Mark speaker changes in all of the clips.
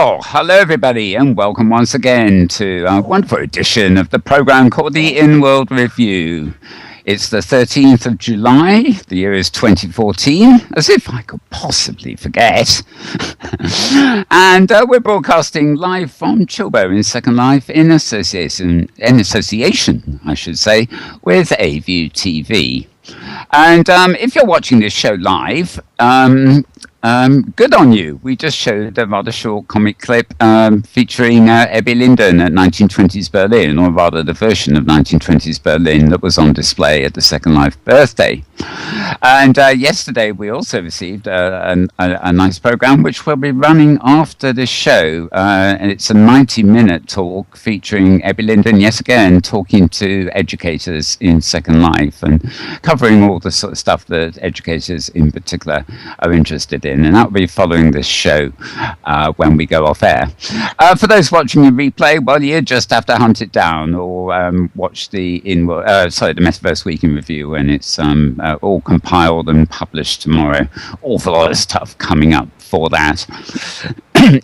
Speaker 1: Well, hello everybody, and welcome once again to a wonderful edition of the program called the Inworld Review. It's the 13th of July, the year is 2014, as if I could possibly forget. And we're broadcasting live from Chilbo in Second Life in association, I should say, with AView TV. And if you're watching this show live, good on you. We just showed a rather short comic clip featuring Ebbe Linden at 1920s Berlin, or rather the version of 1920s Berlin that was on display at the Second Life birthday. And yesterday we also received a nice program which will be running after this show. And it's a 90-minute talk featuring Ebbe Linden, yet again, talking to educators in Second Life and covering all the sort of stuff that educators in particular are interested in. And that will be following this show when we go off air. For those watching the replay, well, you just have to hunt it down or watch the Metaverse Week in Review when it's all compiled and published tomorrow. Awful lot of stuff coming up for that.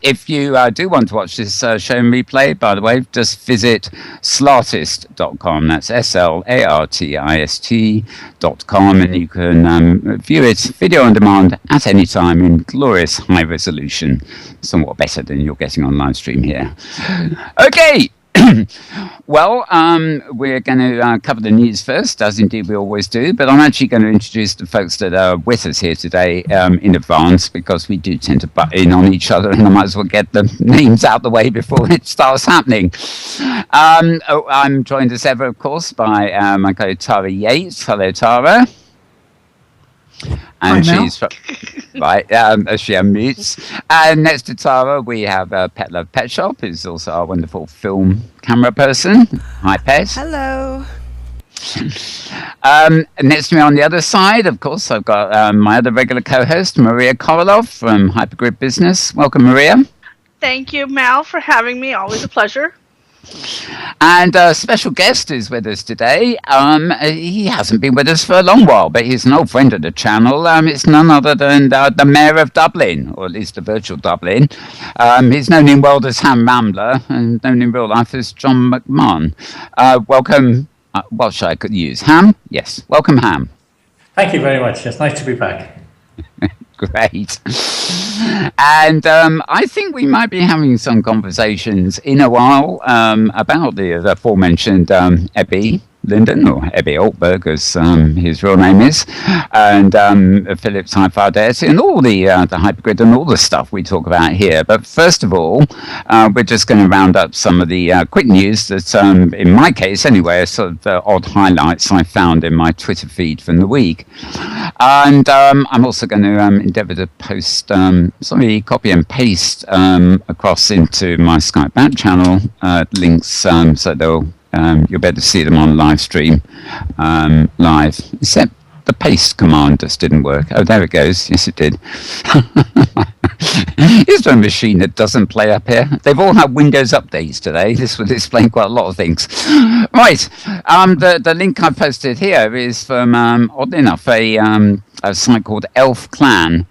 Speaker 1: If you do want to watch this show in replay, by the way, just visit slartist.com. That's slartist.com, and you can view it video on demand at any time in glorious high resolution, somewhat better than you're getting on live stream here. Okay. Well, we're going to cover the news first, as indeed we always do, but I'm actually going to introduce the folks that are with us here today in advance, because we do tend to butt in on each other, and I might as well get the names out the way before it starts happening. I'm joined as ever, of course, by my colleague Tara Yates. Hello, Tara. And she's right, as she unmutes. And next to Tara, we have Petlove Petshop, who's also our wonderful film camera person. Hi, Pet.
Speaker 2: Hello.
Speaker 1: Next to me on the other side, of course, I've got my other regular co-host, Maria Korolov from Hypergrid Business. Welcome, Maria.
Speaker 2: Thank you, Mal, for having me. Always a pleasure.
Speaker 1: And a special guest is with us today. He hasn't been with us for a long while, but he's an old friend of the channel. It's none other than the Mayor of Dublin, or at least the virtual Dublin. He's known in world as Ham Rambler, and known in real life as John McMahon. Welcome. What should I could use? Ham? Yes. Welcome, Ham.
Speaker 3: Thank you very much. It's nice to be back.
Speaker 1: Great. And I think we might be having some conversations in a while about the aforementioned Ebbe Linden, or Ebbe Altberg, as his real name is, and Philip's Hi-Fi Deity, and all the Hypergrid and all the stuff we talk about here. But first of all, we're just going to round up some of the quick news that, in my case anyway, are sort of odd highlights I found in my Twitter feed from the week. And I'm also going to endeavour to post, copy and paste across into my Skype back channel links, so they'll you'll be able to see them on live stream live, except the paste command just didn't work. Oh, there it goes. Yes, it did. Is there a machine that doesn't play up here? They've all had Windows updates today. This would explain quite a lot of things. Right. The link I posted here is from, oddly enough, a site called Elf Clan.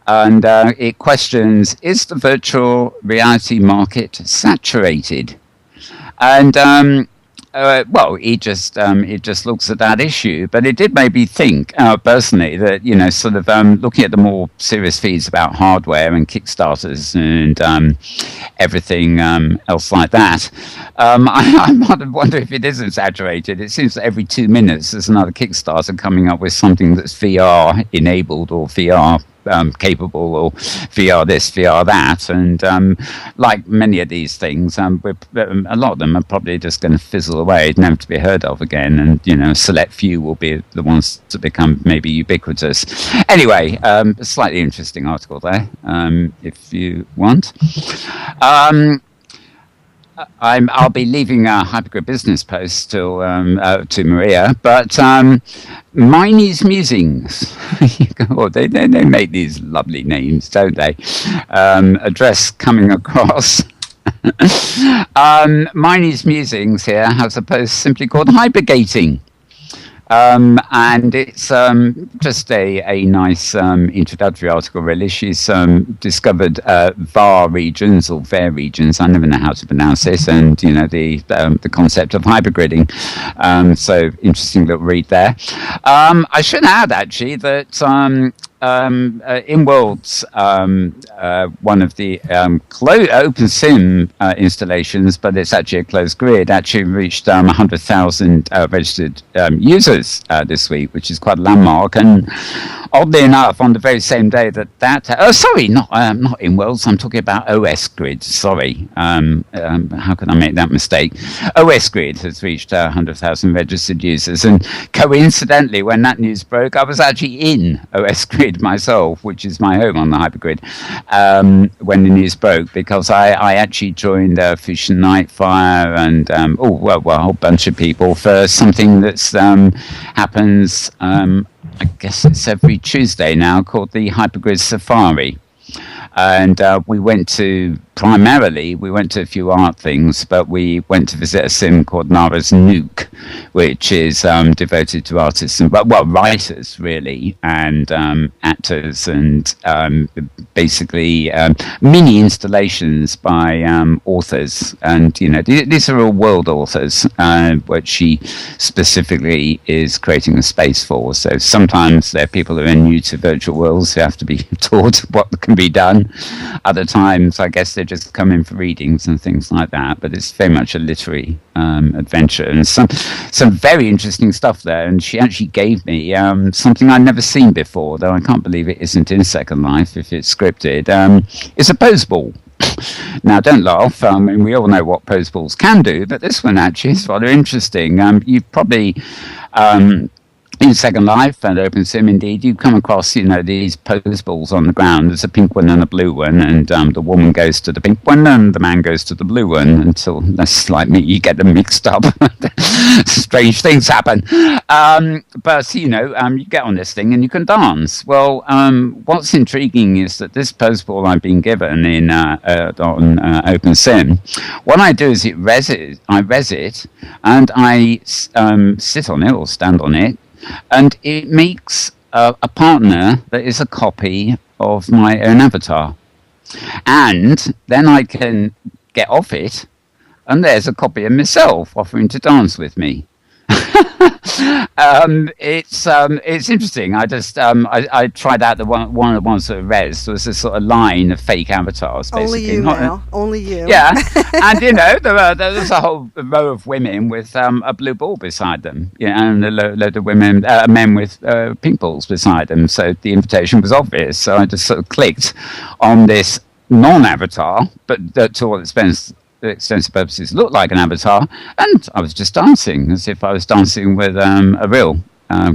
Speaker 1: And it questions, is the virtual reality market saturated? And it just looks at that issue, but it did make me think personally that, looking at the more serious feeds about hardware and Kickstarters and everything else like that, I might wonder if it isn't saturated. It seems that every 2 minutes there's another Kickstarter coming up with something that's VR enabled or VR capable, or VR this, VR that, and like many of these things, a lot of them are probably just going to fizzle away, never to be heard of again, and a select few will be the ones to become maybe ubiquitous. Anyway, a slightly interesting article there, if you want. I'll be leaving a Hypergrid Business post to Maria, but Miney's Musings, they make these lovely names, don't they? Address coming across. Miney's Musings here has a post simply called Hypergating. And it's just a nice introductory article, really. She's discovered VAR regions or VAR regions. I never know how to pronounce this, and the concept of hypergridding. So interesting little read there. I should add actually that Inworld's one of the OpenSim installations, but it's actually a closed grid, actually reached 100,000 registered users this week, which is quite a landmark. And oddly enough, on the very same day not Inworld's, I'm talking about OS Grid. Sorry, how could I make that mistake? OS Grid has reached 100,000 registered users, and coincidentally, when that news broke, I was actually in OS Grid myself, which is my home on the hypergrid, when the news broke, because I actually joined Fusion Nightfire and a whole bunch of people for something that's happens. I guess it's every Tuesday now, called the Hypergrid Safari. And we went to a few art things, but we went to visit a sim called Nara's Nuke, which is devoted to artists and writers really, and actors, and basically mini installations by authors, and these are all world authors, which she specifically is creating a space for. So sometimes they're people who are new to virtual worlds who have to be taught what can be done. Other times, I guess, they're just come in for readings and things like that. But it's very much a literary adventure, and some very interesting stuff there. And she actually gave me something I'd never seen before, though I can't believe it isn't in Second Life if it's scripted. It's a pose ball. Now, don't laugh. We all know what pose balls can do, but this one actually is rather interesting. You probably in Second Life and OpenSim, indeed, you come across, these pose balls on the ground. There's a pink one and a blue one, and the woman goes to the pink one and the man goes to the blue one, until, less like me, you get them mixed up. Strange things happen. But, you get on this thing and you can dance. Well, what's intriguing is that this pose ball I've been given on OpenSim, what I do is I res it, and I sit on it or stand on it, and it makes a partner that is a copy of my own avatar. And then I can get off it, and there's a copy of myself offering to dance with me. It's interesting. I just I tried out one of the ones that res. There was this sort of line of fake avatars, basically.
Speaker 4: Only you.
Speaker 1: Yeah, and there was a whole row of women with a blue ball beside them, and a load of men with pink balls beside them. So the invitation was obvious. So I just sort of clicked on this non-avatar, but to all extensive purposes looked like an avatar, and I was just dancing as if I was dancing with a real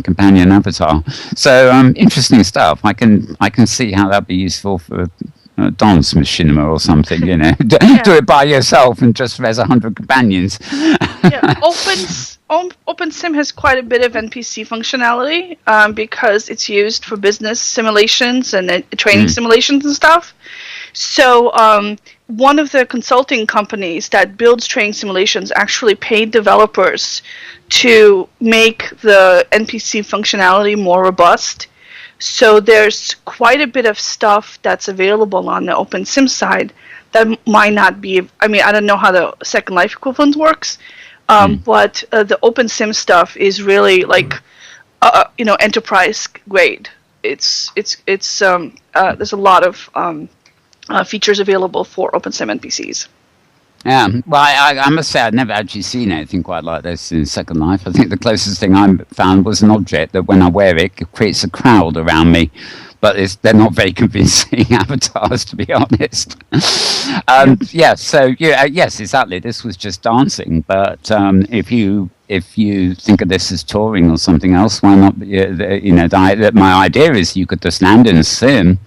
Speaker 1: companion avatar. So interesting stuff. I can see how that'd be useful for a dance machinima or something. Do it by yourself and just res 100 companions.
Speaker 2: Yeah, OpenSim has quite a bit of NPC functionality because it's used for business simulations and training simulations and stuff. So one of the consulting companies that builds training simulations actually paid developers to make the NPC functionality more robust. So there's quite a bit of stuff that's available on the OpenSim side that might not be, I don't know how the Second Life equivalent works, but the OpenSim stuff is really like, enterprise grade. It's there's a lot of features available for OpenSim NPCs.
Speaker 1: Yeah, well, I must say I'd never actually seen anything quite like this in Second Life. I think the closest thing I found was an object that when I wear it creates a crowd around me. But they're not very convincing avatars, to be honest. Yes, exactly. This was just dancing. But if you think of this as touring or something else, why not? My idea is you could just land in a sim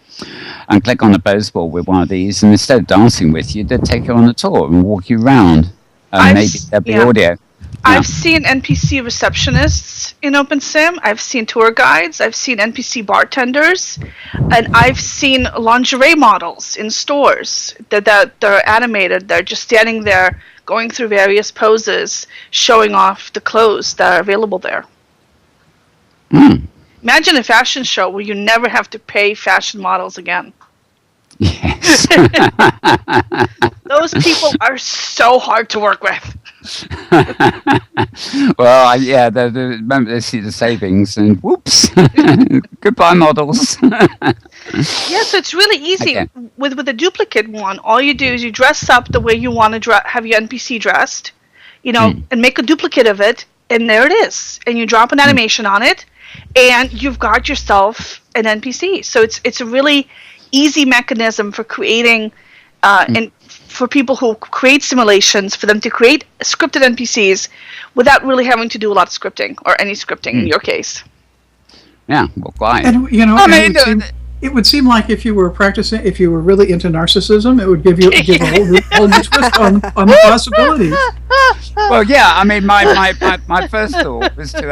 Speaker 1: and click on a pose ball with one of these, and instead of dancing with you, they'd take you on a tour and walk you around. And maybe there'd be audio.
Speaker 2: I've seen NPC receptionists in OpenSim. I've seen tour guides. I've seen NPC bartenders, and I've seen lingerie models in stores that are animated. They're just standing there, going through various poses, showing off the clothes that are available there. Imagine a fashion show where you never have to pay fashion models again.
Speaker 1: Yes.
Speaker 2: Those people are so hard to work with.
Speaker 1: Well, remember they see the savings and whoops, goodbye models.
Speaker 2: Yeah, so it's really easy.
Speaker 1: Okay.
Speaker 2: With the duplicate one, all you do is you dress up the way you want to have your NPC dressed, and make a duplicate of it, and there it is. And you drop an animation on it, and you've got yourself an NPC. So it's a really easy mechanism for creating, and for people who create simulations, for them to create scripted NPCs without really having to do a lot of scripting, or any scripting in your case.
Speaker 1: Yeah, well, quite.
Speaker 4: And it would seem like if you were really into narcissism, it would give a whole new twist on the possibilities.
Speaker 1: Well, yeah. I mean, my first thought was to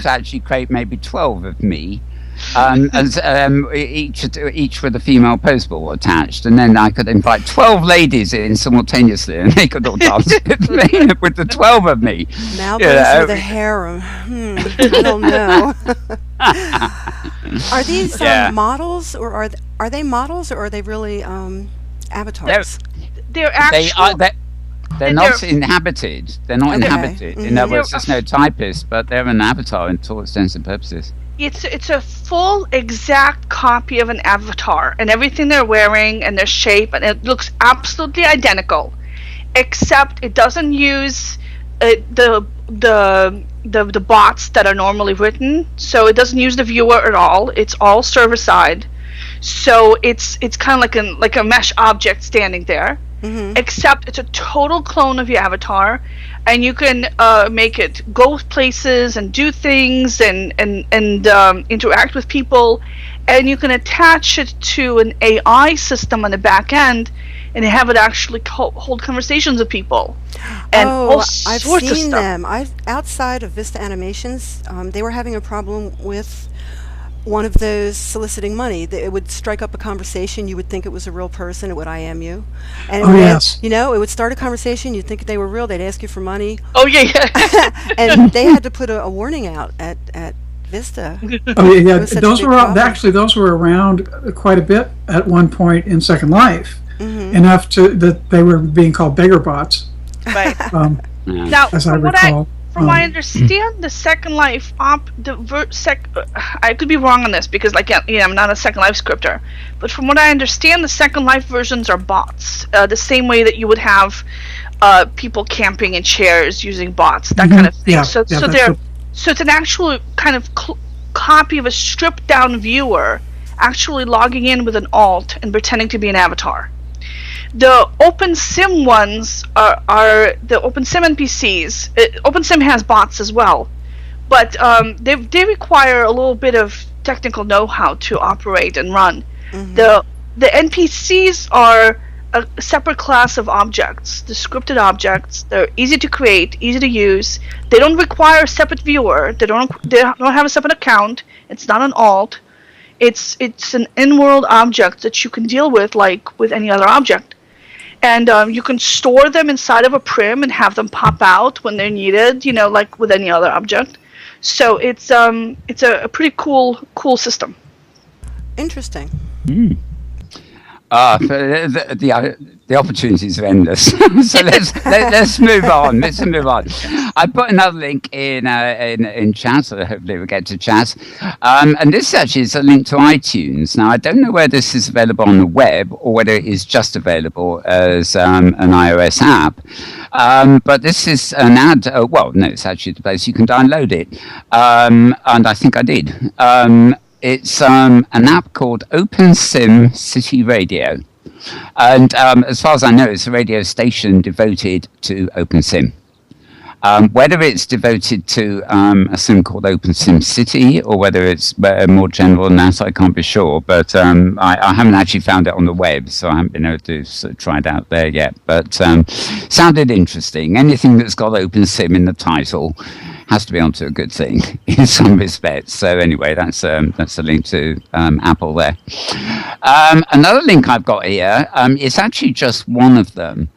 Speaker 1: actually create maybe 12 of me, each with a female post ball attached, and then I could invite 12 ladies in simultaneously, and they could all dance with me, with the 12 of me.
Speaker 5: Now goes with a harem. I don't know. Are these models, or are they models, or are they really avatars?
Speaker 2: They're actual.
Speaker 1: They're not inhabited. They're not inhabited.
Speaker 5: Mm-hmm.
Speaker 1: In other words, there's no typist, but they're an avatar to all intents and purposes.
Speaker 2: It's a full exact copy of an avatar, and everything they're wearing and their shape, and it looks absolutely identical, except it doesn't use the bots that are normally written. So it doesn't use the viewer at all. It's all server side. So it's kind of like a mesh object standing there. Mm-hmm. Except it's a total clone of your avatar, and you can make it go places and do things and interact with people, and you can attach it to an AI system on the back end and have it actually hold conversations with people. And
Speaker 5: I've seen them. Outside of Vista Animations, they were having a problem with one of those soliciting money. It would strike up a conversation. You would think it was a real person. It would IM you, and it would start a conversation. You'd think they were real. They'd ask you for money.
Speaker 2: Oh yeah.
Speaker 5: And they had to put a warning out at Vista.
Speaker 4: Oh yeah. Those were around quite a bit at one point in Second Life, enough that they were being called beggar bots.
Speaker 2: Right.
Speaker 4: Now, as I recall.
Speaker 2: From what I understand, the Second Life I could be wrong on this because, I'm not a Second Life scripter. But from what I understand, the Second Life versions are bots, the same way that you would have people camping in chairs using bots, that kind of thing.
Speaker 4: Yeah,
Speaker 2: so it's an actual kind of copy of a stripped down viewer actually logging in with an alt and pretending to be an avatar. The OpenSim ones are the OpenSim NPCs. OpenSim has bots as well, but they require a little bit of technical know-how to operate and run. Mm-hmm. The NPCs are a separate class of objects, the scripted objects. They're easy to create, easy to use. They don't require a separate viewer. They don't have a separate account. It's not an alt. It's an in-world object that you can deal with like with any other object. And you can store them inside of a prim and have them pop out when they're needed, like with any other object. So it's a pretty cool system.
Speaker 5: Interesting.
Speaker 1: Mm. The opportunities are endless. So let's move on. I put another link in chat, so hopefully we'll get to chat. And this actually is a link to iTunes. Now I don't know whether this is available on the web or whether it is just available as an iOS app. But this is an ad. It's actually the place you can download it. And I think I did. It's an app called OpenSim City Radio. And as far as I know, it's a radio station devoted to OpenSim. Whether it's devoted to a sim called OpenSim City or whether it's more general than that, I can't be sure. But I haven't actually found it on the web, so I haven't been able to sort of try it out there yet. But sounded interesting. Anything that's got OpenSim in the title has to be onto a good thing in some respects. So anyway, that's a link to Apple there. Another link I've got here is actually just one of them.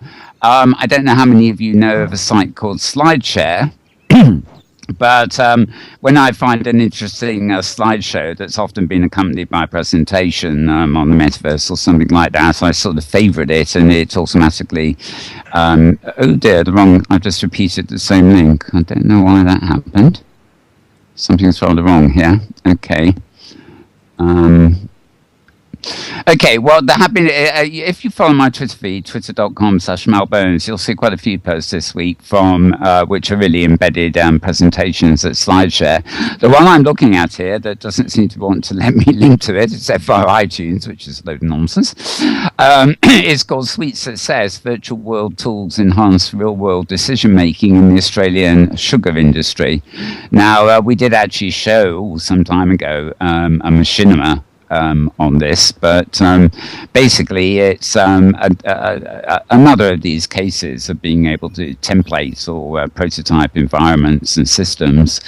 Speaker 1: I don't know how many of you know of a site called SlideShare. But when I find an interesting slideshow that's often been accompanied by a presentation on the metaverse or something like that, I sort of favorite it, and it automatically, oh dear, I've just repeated the same link. I don't know why that happened. Something's rather wrong here. Okay. Okay, well, there have been, if you follow my Twitter feed, twitter.com/malbones, you'll see quite a few posts this week from which are really embedded presentations at SlideShare. The one I'm looking at here that doesn't seem to want to let me link to it, except via iTunes, which is a load of nonsense, is called Sweet Success, Virtual World Tools Enhance Real-World Decision-Making in the Australian Sugar Industry. Now, we did actually show some time ago a machinima on this, but basically it's another of these cases of being able to template or prototype environments and systems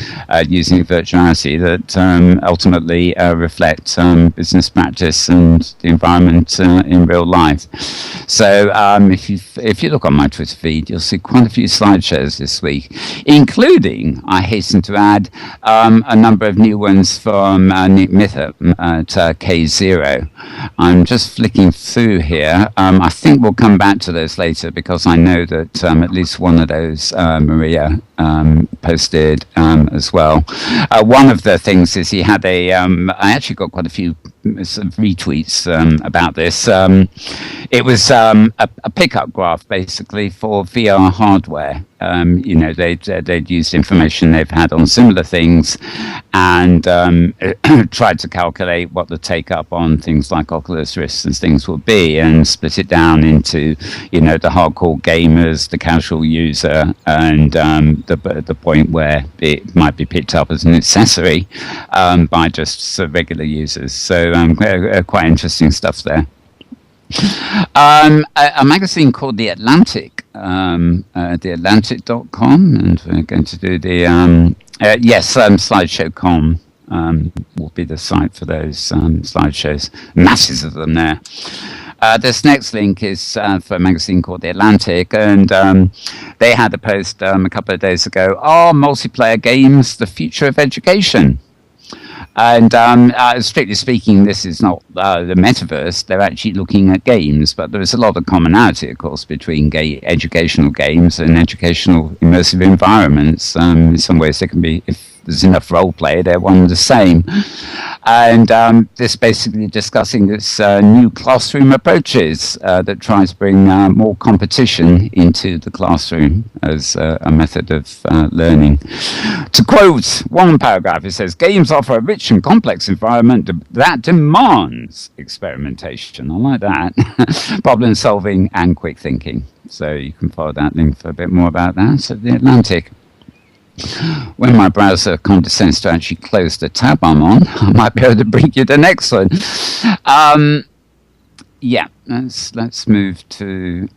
Speaker 1: using virtuality that ultimately reflect business practice and the environment in real life. So if you look on my Twitter feed, you'll see quite a few slideshows this week, including, I hasten to add, a number of new ones from Nick Mithap at K0. I'm just flicking through here. I think we'll come back to those later because I know that at least one of those Maria posted as well. One of the things is he had I actually got quite a few sort of retweets about this. It was a pickup graph basically for VR hardware. They'd used information they've had on similar things and tried to calculate what the take up on things like Oculus Rift and things would be, and split it down into the hardcore gamers, the casual user, and the point where it might be picked up as an accessory by just sort of regular users. So quite interesting stuff there. A magazine called The Atlantic, theatlantic.com, and we're going to do the slideshow.com will be the site for those slideshows. Masses of them there. This next link is for a magazine called The Atlantic, and they had a post a couple of days ago. Are multiplayer games the future of education? And strictly speaking, this is not the metaverse. They're actually looking at games, but there is a lot of commonality, of course, between educational games and educational immersive environments. In some ways, they can be, if there's enough role play, they're one and the same. And this basically discussing this new classroom approaches that tries to bring more competition into the classroom as a method of learning. To quote one paragraph, it says, games offer a rich and complex environment that demands experimentation. I like that. Problem solving and quick thinking. So you can follow that link for a bit more about that at The Atlantic. When my browser condescends to actually close the tab I'm on, I might be able to bring you the next one. Let's move to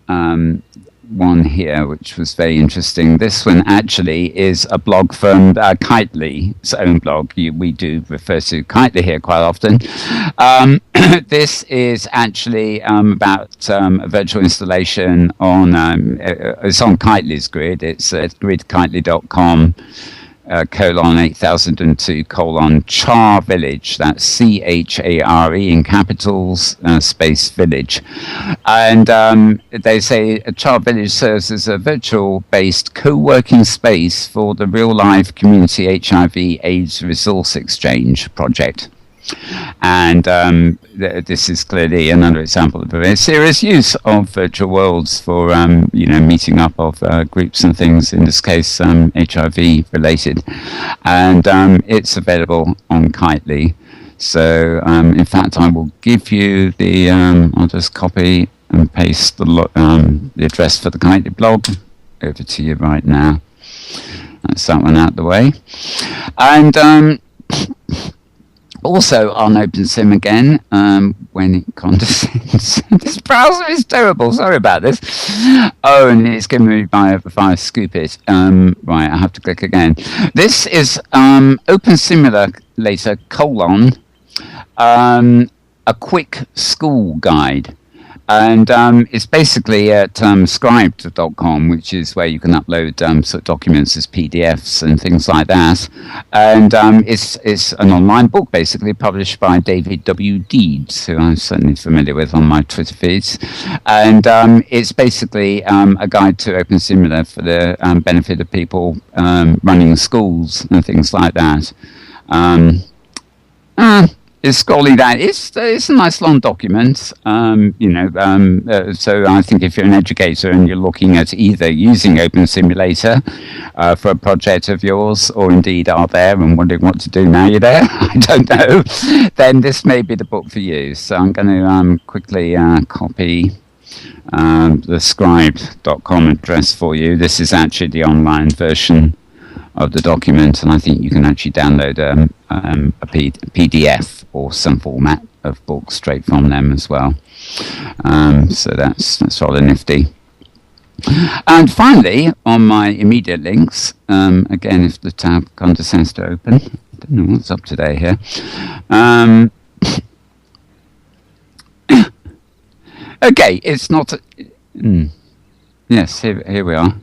Speaker 1: one here, which was very interesting. This one actually is a blog from Kitely's own blog. We do refer to Kitely here quite often. This is actually about a virtual installation on, it's on Kitely's grid. It's at gridkitely.com. :8002 Char Village. That's CHARE in capitals, space village. And they say Char Village serves as a virtual-based co-working space for the real-life community HIV/AIDS resource exchange project. And this is clearly another example of a very serious use of virtual worlds for meeting up of groups and things, in this case HIV related, and it's available on Kitely. So in fact I will give you the I'll just copy and paste the address for the Kitely blog over to you right now. That's that one out the way. And also on OpenSim again, when it condescends. This browser is terrible. Sorry about this. Oh, and it's giving me via Scoop It. Right, I have to click again. This is Open Simulator : a quick school guide. And it's basically at scribed.com, which is where you can upload sort of documents as PDFs and things like that. And it's an online book, basically, published by David W. Deeds, who I'm certainly familiar with on my Twitter feeds. And it's basically a guide to OpenSimilar for the benefit of people running schools and things like that. It's scrolling down. It's a nice long document, so I think if you're an educator and you're looking at either using Open Simulator for a project of yours, or indeed are there and wondering what to do now you're there, I don't know, then this may be the book for you. So I'm going to quickly copy the scribed.com address for you. This is actually the online version of the document, and I think you can actually download a PDF or some format of books straight from them as well. So that's rather nifty. And finally, on my immediate links, again, if the tab condescends to open, I don't know what's up today here. Okay, it's not. Yes, here we are.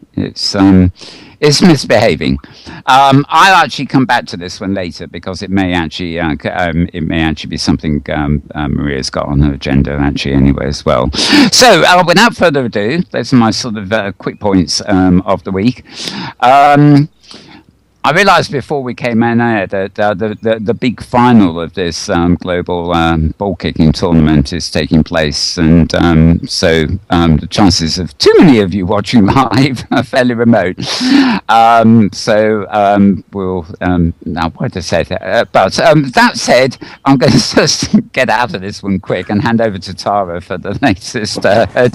Speaker 1: It's misbehaving. I'll actually come back to this one later because it may actually be something Maria's got on her agenda actually anyway as well. So without further ado, those are my sort of quick points of the week. I realised before we came in here that the big final of this global ball kicking tournament is taking place, and so the chances of too many of you watching live are fairly remote. We'll now why did I say that? But that said, I'm going to just get out of this one quick and hand over to Tara for the latest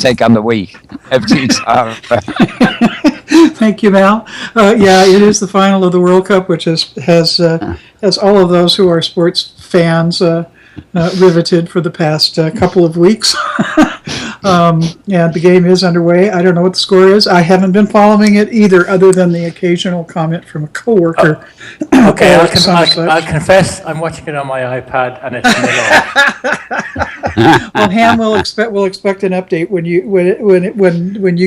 Speaker 1: take on the week. Over to you, Tara.
Speaker 4: Thank you, Mal. Yeah, it is the final of the World Cup, which has all of those who are sports fans riveted for the past couple of weeks. The game is underway. I don't know what the score is. I haven't been following it either, other than the occasional comment from a coworker.
Speaker 3: Okay, I'll confess, I'm watching it on my iPad, and it's middle.
Speaker 4: Well, Ham will expect an update when you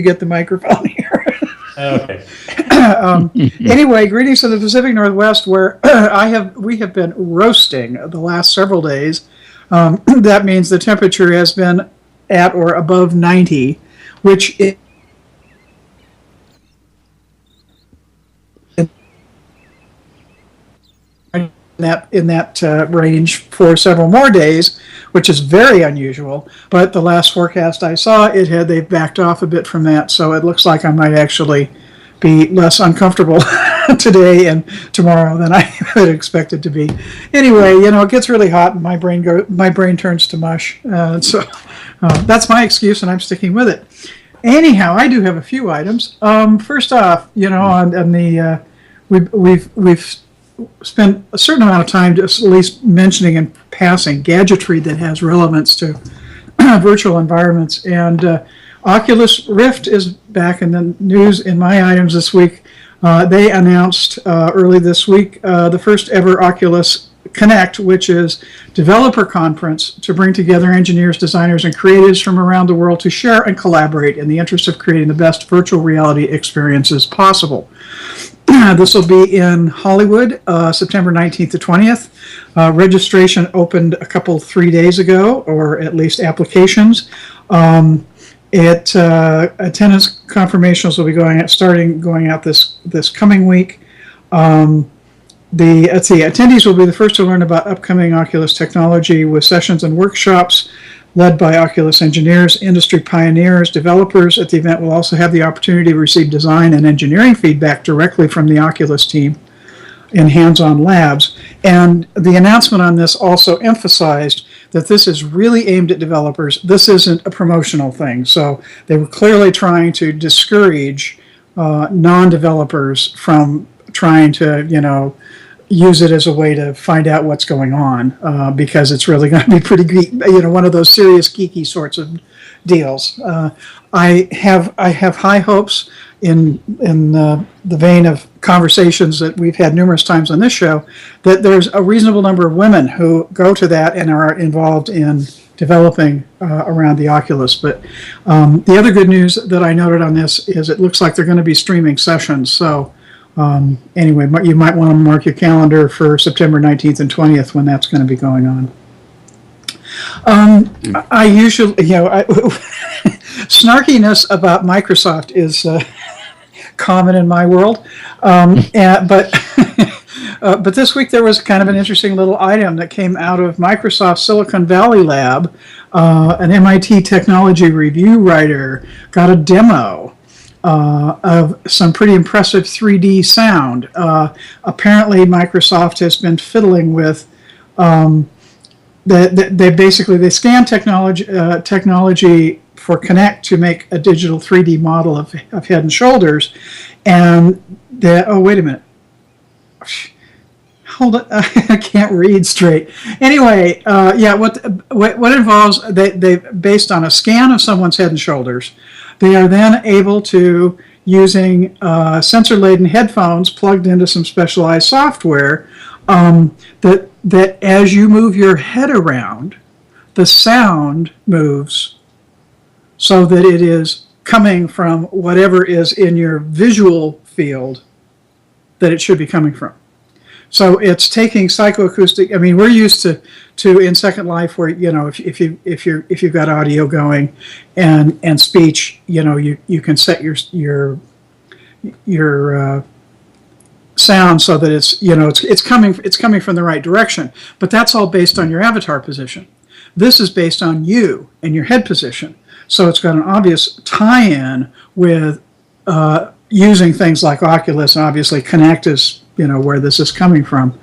Speaker 4: get the microphone here.
Speaker 3: Okay.
Speaker 4: Anyway, greetings to the Pacific Northwest, where we have been roasting the last several days. That means the temperature has been at or above 90, which is in that range for several more days, which is very unusual. But the last forecast I saw, they've backed off a bit from that, so it looks like I might actually be less uncomfortable today and tomorrow than I had expected to be. Anyway, it gets really hot and my brain turns to mush. So that's my excuse, and I'm sticking with it. Anyhow, I do have a few items. First off, we've spent a certain amount of time just at least mentioning in passing gadgetry that has relevance to virtual environments, and Oculus Rift is back in the news in my items this week. They announced early this week the first ever Oculus Connect, which is developer conference to bring together engineers, designers, and creatives from around the world to share and collaborate in the interest of creating the best virtual reality experiences possible. This will be in Hollywood, September 19th to 20th. Registration opened 3 days ago, or at least applications. Attendance confirmations will be going out this coming week. Attendees will be the first to learn about upcoming Oculus technology with sessions and workshops led by Oculus engineers, industry pioneers, developers. At the event will also have the opportunity to receive design and engineering feedback directly from the Oculus team in hands-on labs. And the announcement on this also emphasized that this is really aimed at developers. This isn't a promotional thing. So they were clearly trying to discourage non-developers from trying to, use it as a way to find out what's going on, because it's really going to be pretty geek, one of those serious geeky sorts of deals. I have high hopes in the vein of conversations that we've had numerous times on this show, that there's a reasonable number of women who go to that and are involved in developing around the Oculus. But the other good news that I noted on this is it looks like they're going to be streaming sessions. So anyway, you might want to mark your calendar for September 19th and 20th when that's going to be going on. I usually, snarkiness about Microsoft is common in my world, but this week there was kind of an interesting little item that came out of Microsoft Silicon Valley Lab. An MIT technology review writer got a demo of some pretty impressive 3D sound. Apparently, Microsoft has been fiddling with. They scan technology for Kinect to make a digital 3D model of Head and Shoulders, and wait a minute, hold on, I can't read straight. Anyway, what involves they based on a scan of someone's Head and Shoulders, they are then able to, using sensor-laden headphones plugged into some specialized software, that as you move your head around, the sound moves so that it is coming from whatever is in your visual field that it should be coming from. So it's taking psychoacoustic. I mean, we're used to in Second Life where if you've got audio going and speech, you can set your sound so that it's coming from the right direction. But that's all based on your avatar position. This is based on you and your head position. So it's got an obvious tie-in with using things like Oculus, and obviously Kinect is where this is coming from.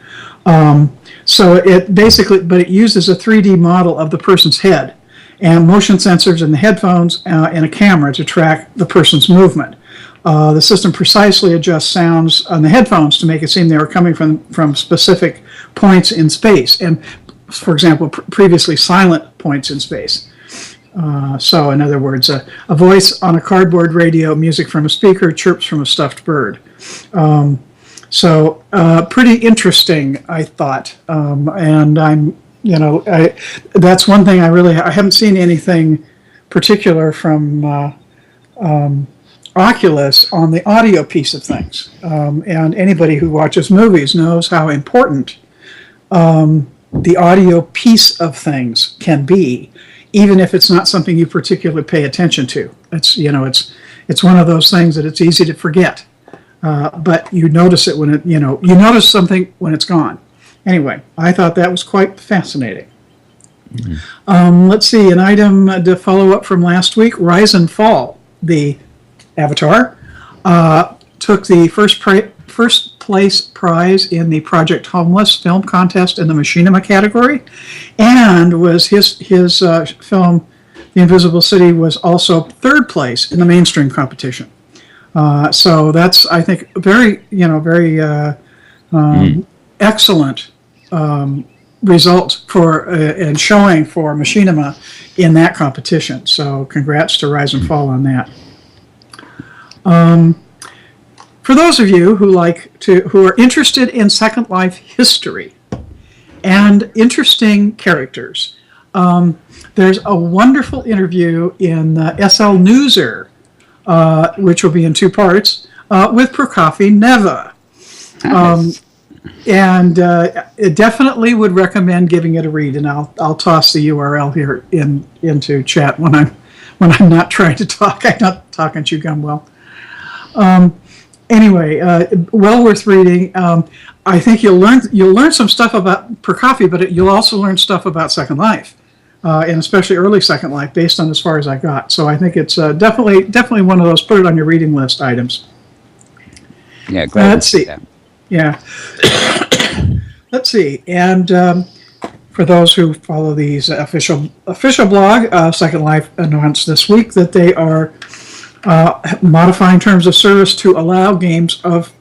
Speaker 4: So it basically, but it uses a 3D model of the person's head and motion sensors in the headphones and a camera to track the person's movement. The system precisely adjusts sounds on the headphones to make it seem they were coming from specific points in space, and, for example, previously silent points in space. So, in other words, a voice on a cardboard radio, music from a speaker, chirps from a stuffed bird. Pretty interesting, I thought, and that's one thing I haven't seen anything particular from Oculus on the audio piece of things. And anybody who watches movies knows how important the audio piece of things can be, even if it's not something you particularly pay attention to. It's one of those things that it's easy to forget, but you notice it when you notice something when it's gone. Anyway, I thought that was quite fascinating. Mm-hmm. Let's see, an item to follow up from last week: Rise and Fall, the Avatar, took the first place prize in the Project Homeless film contest in the Machinima category, and was his film, The Invisible City, was also third place in the mainstream competition. So that's, I think, very excellent result for and showing for Machinima in that competition. So congrats to Rise and Fall on that. For those of you who are interested in Second Life history and interesting characters, there's a wonderful interview in SL Newser, which will be in 2 parts, with Prokofy Neva. And it definitely would recommend giving it a read, and I'll toss the URL here into chat when I'm not trying to talk. I'm not talking to you, Gumwell. Anyway, well worth reading. I think you'll learn some stuff about Prokofy, but you'll also learn stuff about Second Life, and especially early Second Life, based on as far as I got. So I think it's definitely one of those put it on your reading list items.
Speaker 1: Yeah, great.
Speaker 4: Let's see. Yeah. Let's see. And for those who follow these official blog, Second Life announced this week that they are modifying terms of service to allow games of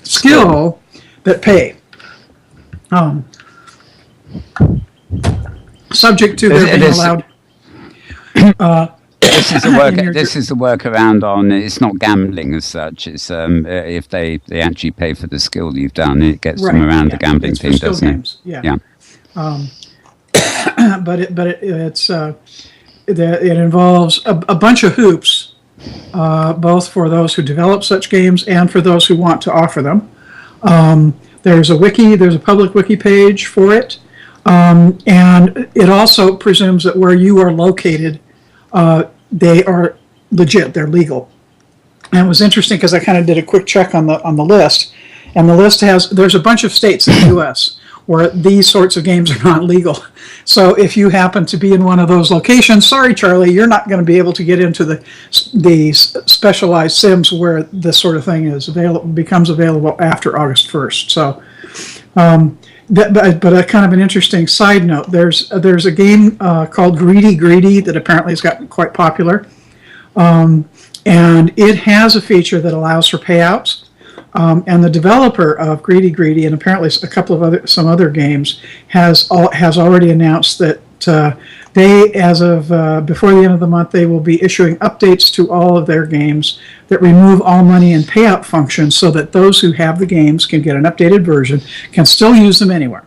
Speaker 4: skill that pay. Subject to their being allowed.
Speaker 1: This is a workaround on. It's not gambling as such. It's if they actually pay for the skill you've done, it gets them around the gambling thing, doesn't it?
Speaker 4: Yeah. it involves a bunch of hoops, both for those who develop such games and for those who want to offer them. There's a public wiki page for it, and it also presumes that where you are located, they are legit, they're legal. And it was interesting because I kind of did a quick check on the list, and the list there's a bunch of states in the U.S. where these sorts of games are not legal. So if you happen to be in one of those locations, sorry, Charlie, you're not going to be able to get into the specialized sims where this sort of thing becomes available after August 1st. So, but a kind of an interesting side note, there's a game called Greedy that apparently has gotten quite popular. And it has a feature that allows for payouts. And the developer of Greedy and apparently some other games has already announced that they, as of before the end of the month, they will be issuing updates to all of their games that remove all money and payout functions, so that those who have the games can get an updated version, can still use them anywhere.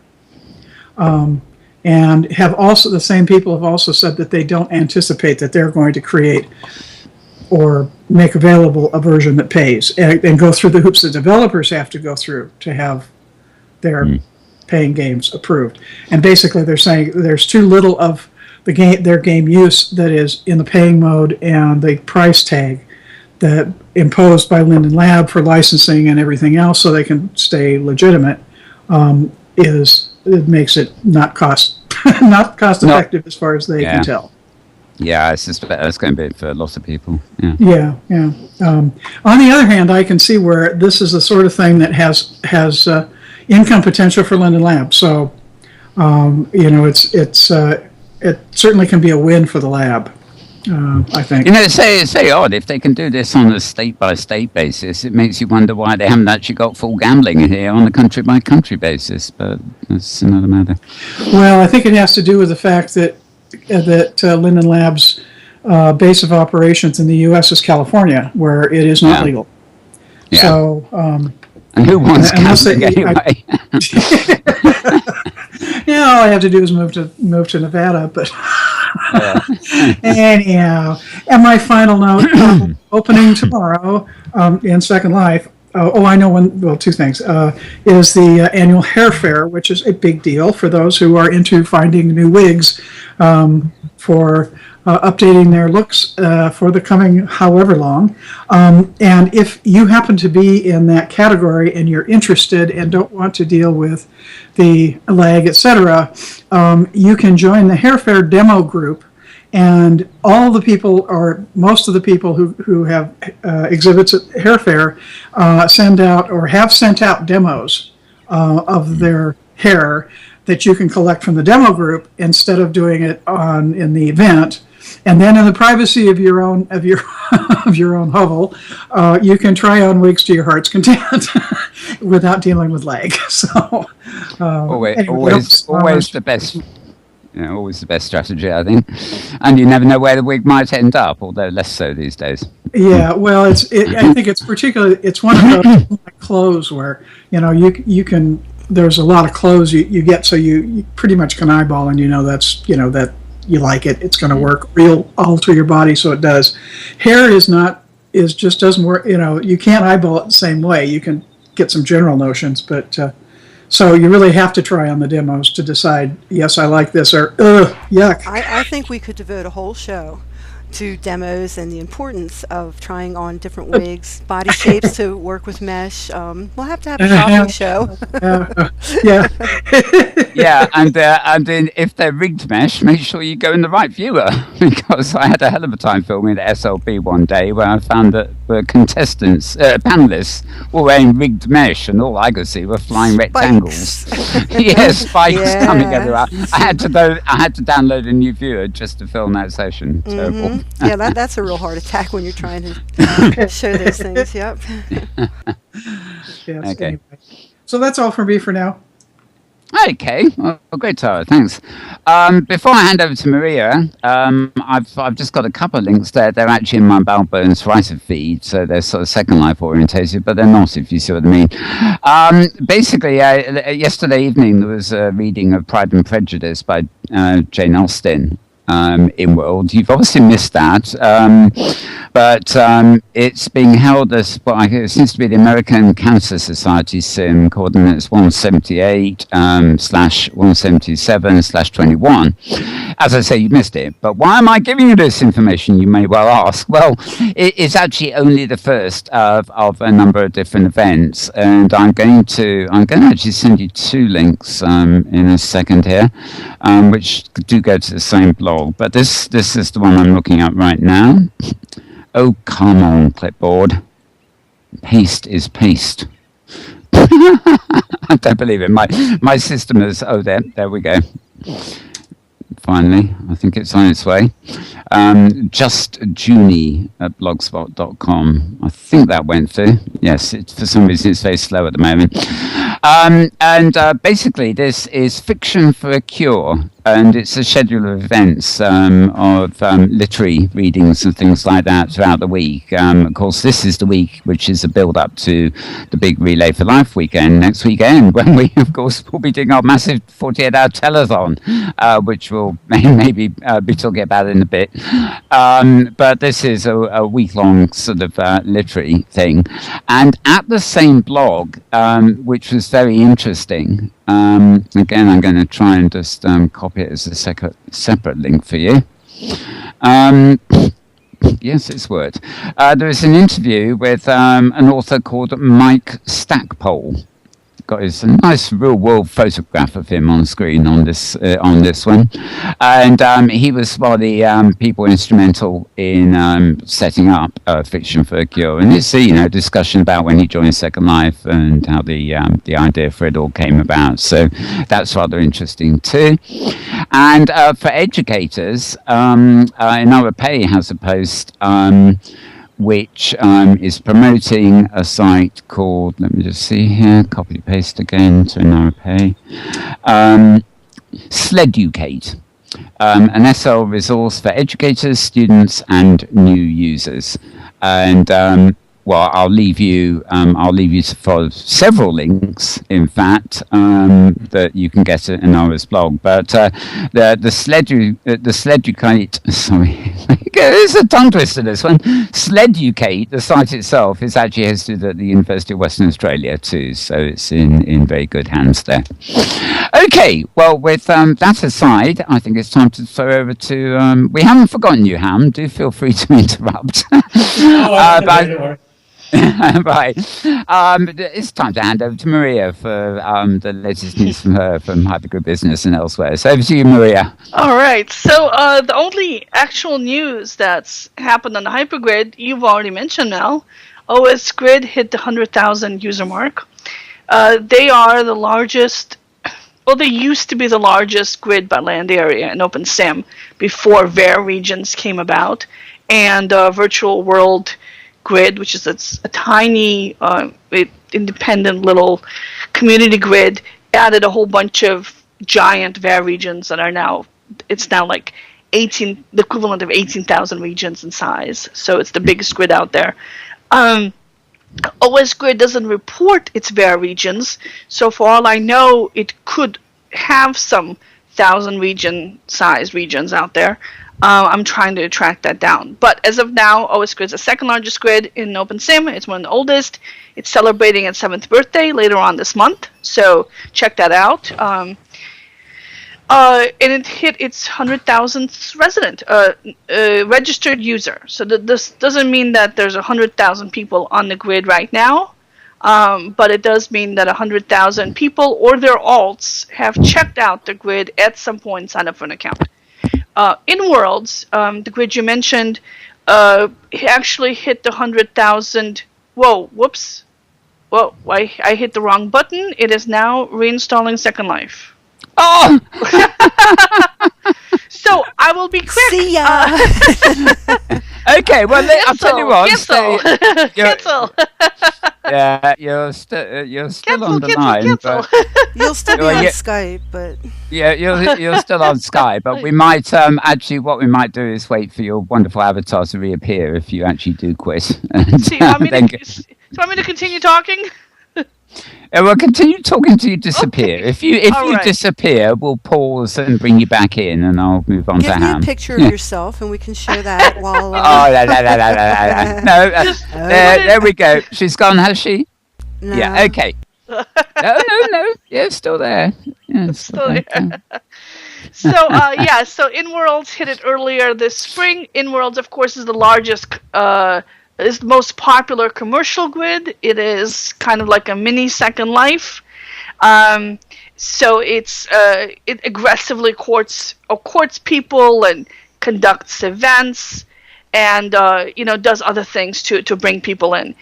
Speaker 4: And the same people have also said that they don't anticipate that they're going to create or make available a version that pays and go through the hoops that developers have to go through to have their paying games approved. And basically they're saying there's too little of their game use that is in the paying mode, and the price tag that imposed by Linden Lab for licensing and everything else so they can stay legitimate it makes it not cost effective as far as they can tell.
Speaker 1: Yeah, I suspect that's going to be for a lot of people.
Speaker 4: Yeah. On the other hand, I can see where this is the sort of thing that has income potential for Linden Lab. So, it certainly can be a win for the lab. I think.
Speaker 1: It's very odd if they can do this on a state-by-state basis. It makes you wonder why they haven't actually got full gambling here on a country-by-country basis. But that's another matter.
Speaker 4: Well, I think it has to do with the fact that Linden Lab's base of operations in the U.S. is California, where it is not legal. Yeah. So,
Speaker 1: and who wants gambling anyway?
Speaker 4: All I have to do is move to Nevada. But anyhow, and my final note: opening tomorrow in Second Life. I know one. Well, two things. Is the annual hair fair, which is a big deal for those who are into finding new wigs for updating their looks for the coming however long. And if you happen to be in that category and you're interested and don't want to deal with the lag, etc., you can join the hair fair demo group. And all the people, or most of the people who have exhibits at Hair Fair, send out or have sent out demos of their hair that you can collect from the demo group instead of doing it in the event. And then in the privacy of your own hovel, you can try on wigs to your heart's content without dealing with lag. So
Speaker 1: always the best. Always the best strategy, I think. And you never know where the wig might end up, although less so these days.
Speaker 4: Yeah, well, I think it's one of those clothes where, you can, there's a lot of clothes you get, so you pretty much can eyeball, and that you like it, it's going to work, or you'll alter your body so it does. Hair just doesn't work, you can't eyeball it the same way. You can get some general notions, but so you really have to try on the demos to decide, yes, I like this, or, yuck.
Speaker 5: I think we could devote a whole show to demos and the importance of trying on different wigs, body shapes to work with mesh. We'll have to have a shopping show.
Speaker 1: Yeah, and then if they're rigged mesh, make sure you go in the right viewer, because I had a hell of a time filming at SLB one day where I found that the contestants, panelists, were wearing rigged mesh, and all I could see were flying rectangles. Spikes coming everywhere. I had to download a new viewer just to film that session. Terrible.
Speaker 5: Yeah, that's a real heart attack when you're trying to show those things. Yep.
Speaker 4: Yes, okay. Anyway. So that's all from me for now.
Speaker 1: Okay, well, great, Tara. Thanks. Before I hand over to Maria, I've just got a couple of links there. They're actually in my Balburns writer feed, so they're sort of Second Life orientated, but they're not, if you see what I mean. Basically, yesterday evening there was a reading of Pride and Prejudice by Jane Austen. Inworld. You've obviously missed that, but it's being held as it seems to be the American Cancer Society sim, coordinates 178 slash 177/21. As I say, you missed it. But why am I giving you this information? You may well ask. Well, it's actually only the first of a number of different events, and I'm going to actually send you two links in a second here, which do go to the same blog. But this is the one I'm looking at right now. Oh, come on, clipboard. Paste is paste. I don't believe it. My system is... Oh, there we go. Finally, I think it's on its way. Just Junie at blogspot.com. I think that went through. Yes, for some reason it's very slow at the moment. Basically, this is Fiction for a Cure, and it's a schedule of events of literary readings and things like that throughout the week. Of course, this is the week which is a build-up to the big Relay for Life weekend next weekend, when we, of course, will be doing our massive 48-hour telethon, which we'll maybe be talking about in a bit. But this is a week-long sort of literary thing. And at the same blog, which was very interesting, again, I'm going to try and just copy it as a separate link for you. Yes, it's Word. There is an interview with an author called Mike Stackpole. Got his nice real-world photograph of him on screen on this one, and he was one of the people instrumental in setting up Fiction for a Cure, and it's a discussion about when he joined Second Life and how the idea for it all came about. So that's rather interesting too. And for educators, Inara Pay has a post which is promoting a site called, let me just see here, copy paste again to Inara Pay, Sleducate, an SL resource for educators, students, and new users. And I'll leave you for several links, in fact, that you can get at Inara's blog. But the Sleducate, sorry, there's a tongue twister, this one. Sleducate, the site itself, is actually hosted at the University of Western Australia too, so it's in very good hands there. Okay, well, with that aside, I think it's time to throw over to... we haven't forgotten you, Ham. Do feel free to interrupt. Right. It's time to hand over to Maria for the latest news from Hypergrid Business and elsewhere. So over to you, Maria.
Speaker 2: All right. So the only actual news that's happened on the Hypergrid, you've already mentioned now. OS Grid hit the 100,000 user mark. They are the largest... Well, they used to be the largest grid by land area in OpenSim before VAR regions came about. And Virtual World Grid, which is a tiny, independent little community grid, added a whole bunch of giant VAR regions that are now, it's now like the equivalent of 18,000 regions in size. So it's the biggest grid out there. OS Grid doesn't report its VAR regions, so for all I know, it could have some 1,000 size regions out there. I'm trying to track that down. But as of now, OS Grid is the second largest grid in OpenSim. It's one of the oldest. It's celebrating its 7th birthday later on this month. So check that out. And it hit its 100,000th registered user. So this doesn't mean that there's 100,000 people on the grid right now. But it does mean that 100,000 people or their alts have checked out the grid at some point and signed up for an account. Inworld, the grid you mentioned, actually hit the 100,000. Whoa, whoops. Whoa, I hit the wrong button. It is now reinstalling Second Life.
Speaker 1: Oh!
Speaker 2: So I will be quick.
Speaker 5: See ya.
Speaker 1: Okay, well, I'll tell you what.
Speaker 2: Cancel.
Speaker 1: Yeah, you're still on the line,
Speaker 2: cancel.
Speaker 1: but
Speaker 5: You'll still be
Speaker 1: Well,
Speaker 5: on
Speaker 1: yeah.
Speaker 5: Skype, but
Speaker 1: yeah, you're still on Sky. But we might actually what we might do is wait for your wonderful avatar to reappear if you actually do quit. And,
Speaker 2: So you want me
Speaker 1: then
Speaker 2: to continue talking?
Speaker 1: we'll continue talking till you disappear.
Speaker 2: Okay.
Speaker 1: If you
Speaker 2: All right.
Speaker 1: disappear, we'll pause and bring you back in, and I'll move on to
Speaker 5: give me a
Speaker 1: Ham.
Speaker 5: picture of yourself, and we can share that while.
Speaker 1: Oh, la, la, la, la, la, la. No, there we go. She's gone, has she?
Speaker 5: No.
Speaker 1: Yeah, okay. No. Yeah, it's still there. Yeah, it's
Speaker 2: Still there. So so Inworld hit it earlier this spring. Inworld, of course, is the largest, is the most popular commercial grid. It is kind of like a mini Second Life. So it aggressively courts people and conducts events, and does other things to bring people in.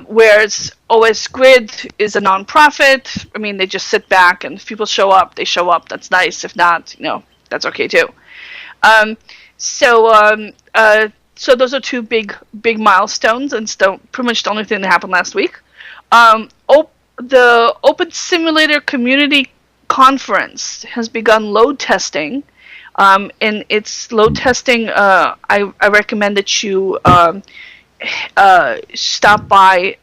Speaker 2: Whereas OS Grid is a nonprofit. I mean, they just sit back, and if people show up, they show up. That's nice. If not, that's okay too. So those are two big milestones, and so pretty much the only thing that happened last week. The Open Simulator Community Conference has begun load testing. In its load testing, I recommend that you stop by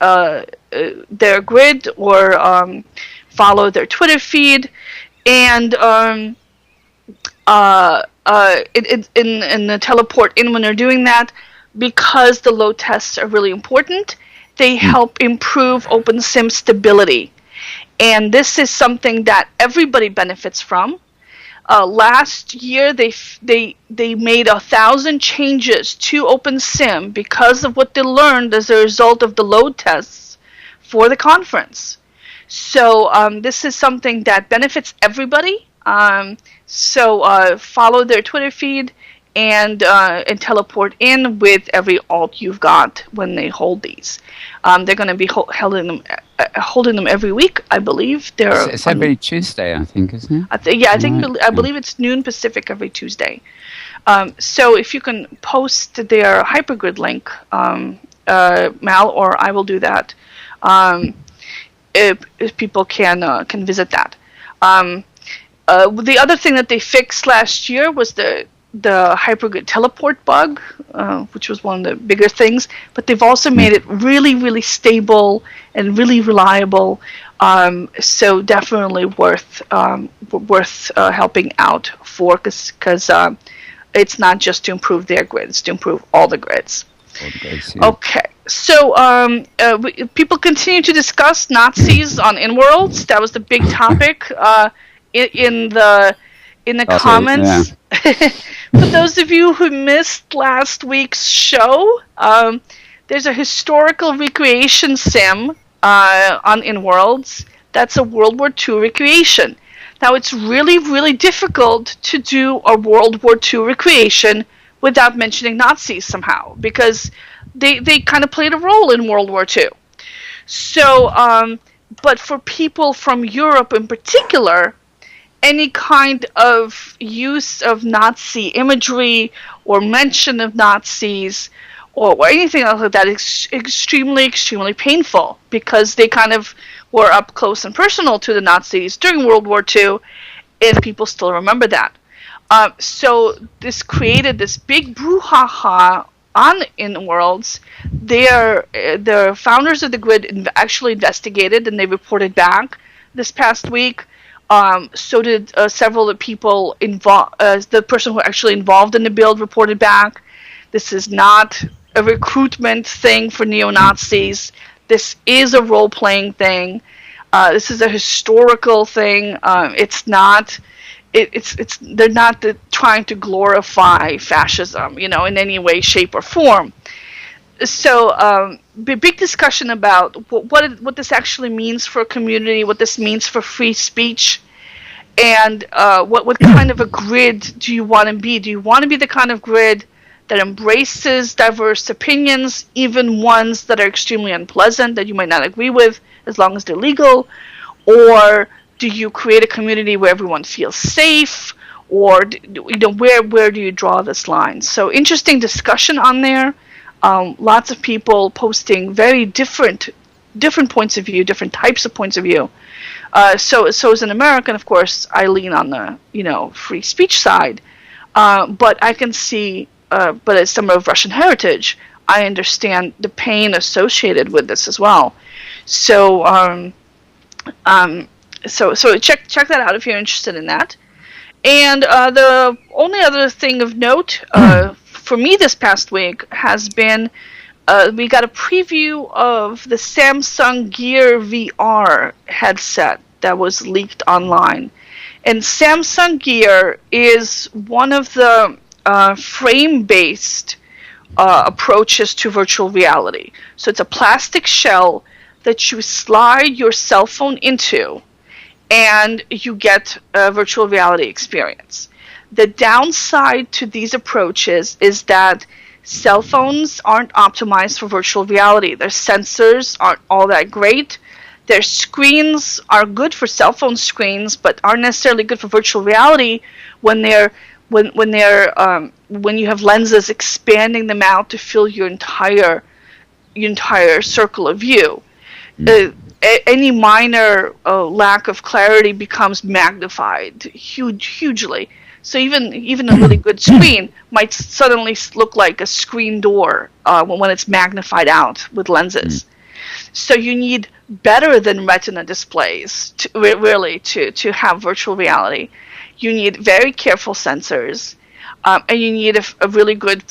Speaker 2: their grid or follow their Twitter feed, and in the teleport in when they're doing that, because the load tests are really important. They help improve OpenSim stability, and this is something that everybody benefits from. Last year, they made 1,000 changes to OpenSim because of what they learned as a result of the load tests for the conference. So this is something that benefits everybody. So follow their Twitter feed and teleport in with every alt you've got when they hold these. They're going to be holding them every week, I believe.
Speaker 1: It's every Tuesday, I think, isn't it?
Speaker 2: I believe it's noon Pacific every Tuesday. So if you can post their hypergrid link, Mal, or I will do that. If people can visit that. The other thing that they fixed last year was the hypergrid teleport bug, which was one of the bigger things, but they've also made it really, really stable and really reliable. So definitely worth helping out for, because it's not just to improve their grids, it's to improve all the grids. Okay, so people continue to discuss Nazis on Inworld. That was the big topic in the comments. Yeah. For those of you who missed last week's show, there's a historical recreation sim on Inworlds. That's a World War II recreation. Now, it's really, really difficult to do a World War II recreation without mentioning Nazis somehow, because they kind of played a role in World War II. So, but for people from Europe in particular, any kind of use of Nazi imagery or mention of Nazis or anything else like that is extremely, extremely painful, because they kind of were up close and personal to the Nazis during World War II, and people still remember that. So this created this big brouhaha on Inworlds. The founders of the grid actually investigated, and they reported back this past week. So did several of the people involved. The person who actually involved in the build reported back. This is not a recruitment thing for neo-Nazis. This is a role-playing thing. This is a historical thing. It's not. They're not trying to glorify fascism, in any way, shape, or form. So, big discussion about what this actually means for a community, what this means for free speech, and what kind of a grid do you want to be? Do you want to be the kind of grid that embraces diverse opinions, even ones that are extremely unpleasant, that you might not agree with, as long as they're legal? Or do you create a community where everyone feels safe? Or where do you draw this line? So interesting discussion on there. Lots of people posting very different different points of view, different types of points of view. So as an American, of course, I lean on the free speech side, but I can see, but as someone of Russian heritage, I understand the pain associated with this as well. So so check that out if you're interested in that. And the only other thing of note for me this past week has been we got a preview of the Samsung Gear VR headset that was leaked online. And Samsung Gear is one of the frame-based approaches to virtual reality. So it's a plastic shell that you slide your cell phone into, and you get a virtual reality experience. The downside to these approaches is that cell phones aren't optimized for virtual reality. Their sensors aren't all that great. Their screens are good for cell phone screens, but aren't necessarily good for virtual reality when you have lenses expanding them out to fill your entire circle of view. Any minor lack of clarity becomes magnified hugely. So even a really good screen might suddenly look like a screen door when it's magnified out with lenses. So you need better than Retina displays to have virtual reality. You need very careful sensors, and you need a really good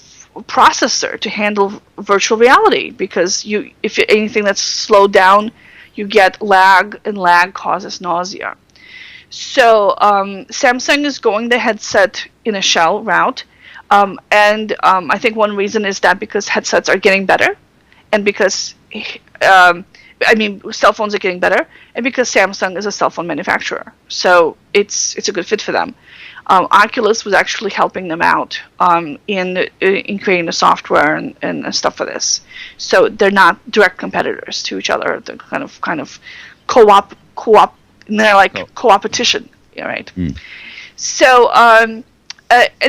Speaker 2: processor to handle virtual reality, because if anything that's slowed down, you get lag, and lag causes nausea. So Samsung is going the headset in a shell route, and I think one reason is that because headsets are getting better, and because cell phones are getting better, and because Samsung is a cell phone manufacturer, so it's a good fit for them. Oculus was actually helping them out in creating the software and stuff for this. So they're not direct competitors to each other. They're kind of co-op. And they're like co-opetition, right? So and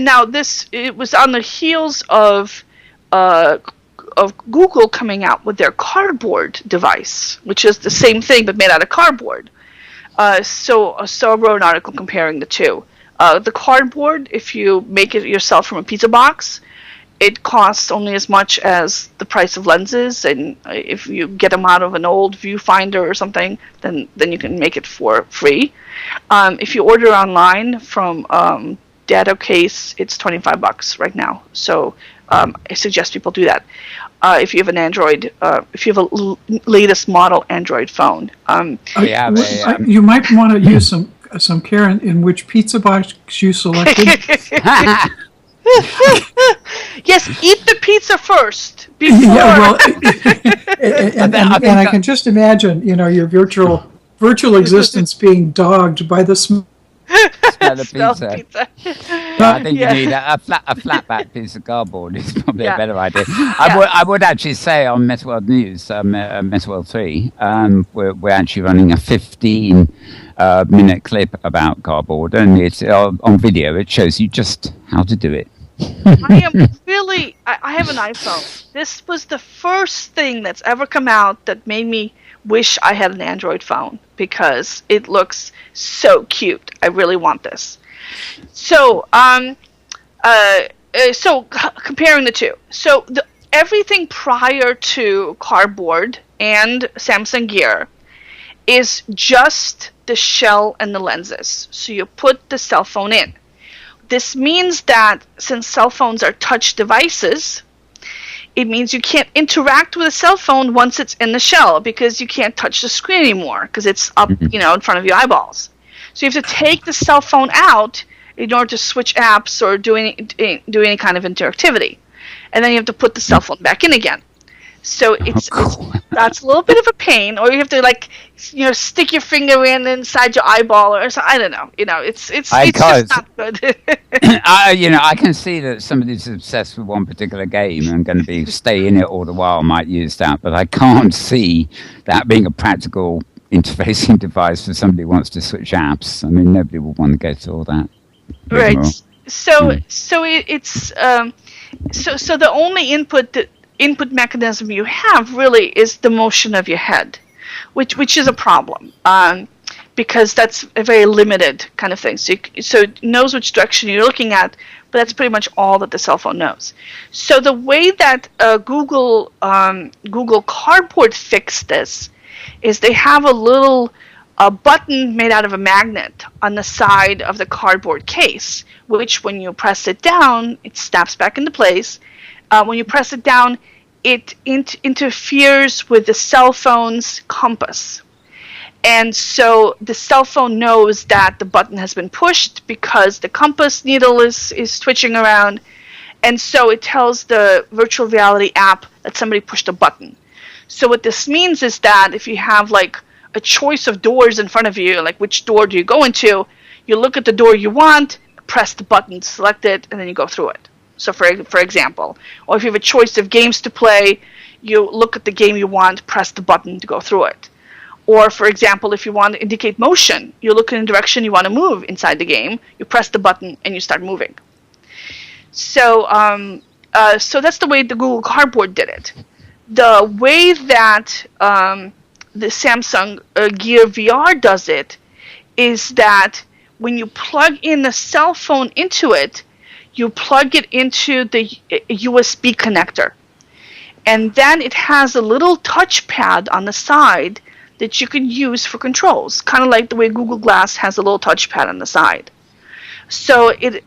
Speaker 2: now it was on the heels of Google coming out with their cardboard device, which is the same thing but made out of cardboard. So I wrote an article comparing the two. The cardboard, if you make it yourself from a pizza box, it costs only as much as the price of lenses, and if you get them out of an old viewfinder or something, then you can make it for free. If you order online from Data Case, it's $25 right now. So I suggest people do that. If you have an Android, if you have a latest model Android phone.
Speaker 4: You might want to use some care in which pizza box you selected.
Speaker 2: Yes, eat the pizza first before.
Speaker 4: Yeah, well, and I can just imagine, your virtual existence being dogged by the smell
Speaker 1: of pizza. I think you need a flat-back piece of cardboard is probably a better idea. I would actually say on MetaWorld News, MetaWorld 3, we're actually running a 15-minute clip about cardboard, and it's on video. It shows you just how to do it.
Speaker 2: I have an iPhone. This was the first thing that's ever come out that made me wish I had an Android phone, because it looks so cute. I really want this. So, comparing the two. So everything prior to cardboard and Samsung Gear is just the shell and the lenses. So you put the cell phone in. This means that since cell phones are touch devices, it means you can't interact with a cell phone once it's in the shell, because you can't touch the screen anymore because it's up, in front of your eyeballs. So you have to take the cell phone out in order to switch apps or do any kind of interactivity, and then you have to put the cell phone back in again. So that's a little bit of a pain, or you have to stick your finger inside your eyeball, or something. I don't know. It's just not good.
Speaker 1: I can see that somebody who's obsessed with one particular game and going to stay in it all the while might use that, but I can't see that being a practical interfacing device for somebody who wants to switch apps. I mean, nobody would want to go to all that.
Speaker 2: Right. So it's so the only input mechanism you have really is the motion of your head. which is a problem. Because that's a very limited kind of thing. So it knows which direction you're looking at, but that's pretty much all that the cell phone knows. So the way that Google Cardboard fixed this is they have a little button made out of a magnet on the side of the cardboard case, which when you press it down, it snaps back into place. When you press it down, it interferes with the cell phone's compass. And so the cell phone knows that the button has been pushed because the compass needle is twitching around. And so it tells the virtual reality app that somebody pushed a button. So what this means is that if you have like a choice of doors in front of you, like which door do you go into, you look at the door you want, press the button, select it, and then you go through it. So for example, or if you have a choice of games to play, you look at the game you want, press the button to go through it. Or, for example, if you want to indicate motion, you look in the direction you want to move inside the game, you press the button, and you start moving. So so that's the way the Google Cardboard did it. The way that the Samsung Gear VR does it is that when you plug in a cell phone into it, you plug it into the USB connector. And then it has a little touchpad on the side that you can use for controls, kind of like the way Google Glass has a little touchpad on the side. So it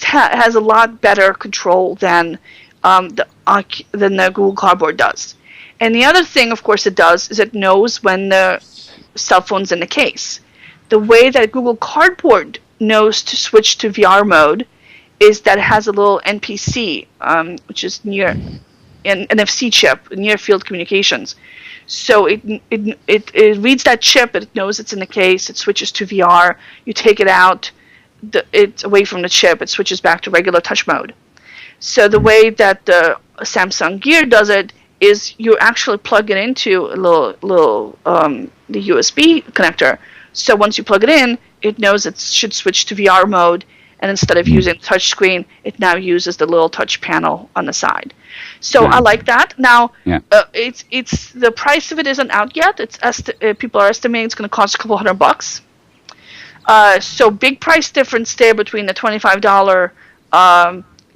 Speaker 2: has a lot better control than the Google Cardboard does. And the other thing, of course, it does is it knows when the cell phone's in the case. The way that Google Cardboard knows to switch to VR mode is that it has a little NPC, which is near an NFC chip, near field communications. So it reads that chip, it knows it's in the case, it switches to VR, you take it out, it's away from the chip, it switches back to regular touch mode. So the way that the Samsung Gear does it is you actually plug it into a little the USB connector. So once you plug it in, it knows it should switch to VR mode, and instead of using touch screen, it now uses the little touch panel on the side. So I like that. Now, it's the price of it isn't out yet. People are estimating it's going to cost a couple $100. So big price difference there between the $25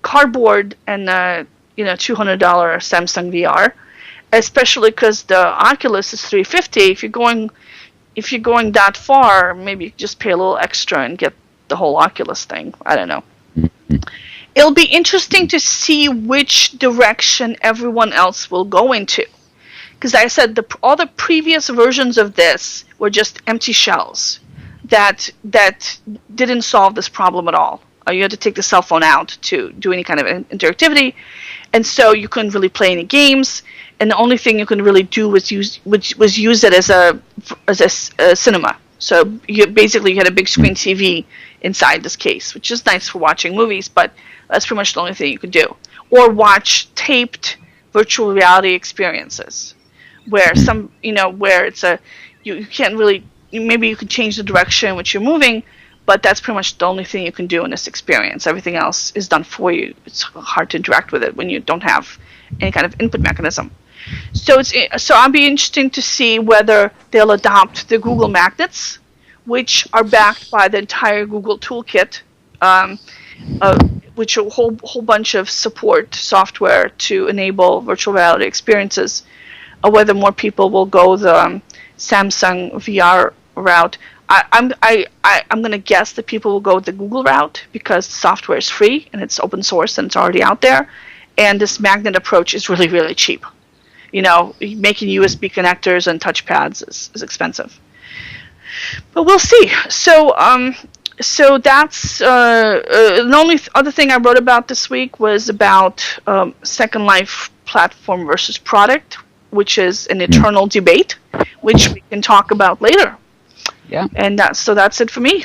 Speaker 2: cardboard and the $200 Samsung VR, especially because the Oculus is $350. If you're going that far, maybe you just pay a little extra and get the whole Oculus thing. I don't know. It'll be interesting to see which direction everyone else will go into. Because I said all the previous versions of this were just empty shells that didn't solve this problem at all. You had to take the cell phone out to do any kind of interactivity, and so you couldn't really play any games. And the only thing you could really do was use it as a cinema. So you had a big screen TV inside this case, which is nice for watching movies, but that's pretty much the only thing you could do. Or watch taped virtual reality experiences, where where it's you can't really, maybe you can change the direction in which you're moving, but that's pretty much the only thing you can do in this experience. Everything else is done for you. It's hard to interact with it when you don't have any kind of input mechanism. So I'll be interested to see whether they'll adopt the Google magnets, which are backed by the entire Google toolkit, which are a whole bunch of support software to enable virtual reality experiences, or whether more people will go the Samsung VR route. I'm going to guess that people will go the Google route because the software is free and it's open source and it's already out there, and this magnet approach is really, really cheap. Making USB connectors and touchpads is expensive. But we'll see. So that's the only other thing I wrote about this week was about Second Life platform versus product, which is an eternal debate, which we can talk about later.
Speaker 1: Yeah. And
Speaker 2: that's it for me.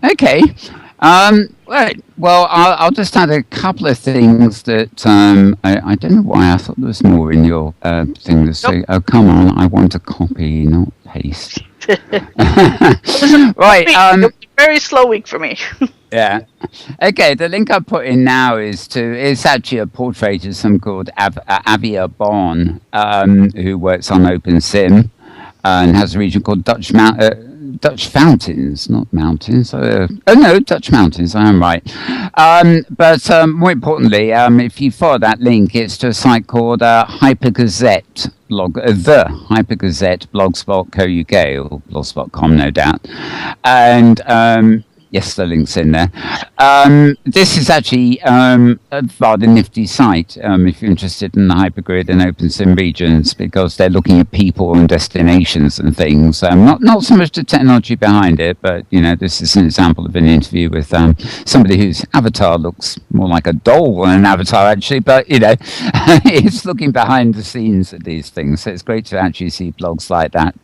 Speaker 1: Okay. Right. Well, I'll just add a couple of things that I don't know why I thought there was more in your thing to say. Nope. Oh, come on! I want to copy, not paste.
Speaker 2: Right. It was a very slow week for me.
Speaker 1: Yeah. Okay, the link I put in now it's actually a portrait of some called Avia Bon, who works on OpenSim and has a region called Dutch Fountains, not mountains. No, Dutch Mountains. I am right. But more importantly, if you follow that link, it's to a site called Hypergazette the Hypergazette blogspot.co.uk or blogspot.com, no doubt, and yes, the link's in there. This is actually a rather nifty site if you're interested in the hypergrid and OpenSim regions, because they're looking at people and destinations and things. Not so much the technology behind it, but this is an example of an interview with somebody whose avatar looks more like a doll than an avatar actually, but it's looking behind the scenes of these things. So it's great to actually see blogs like that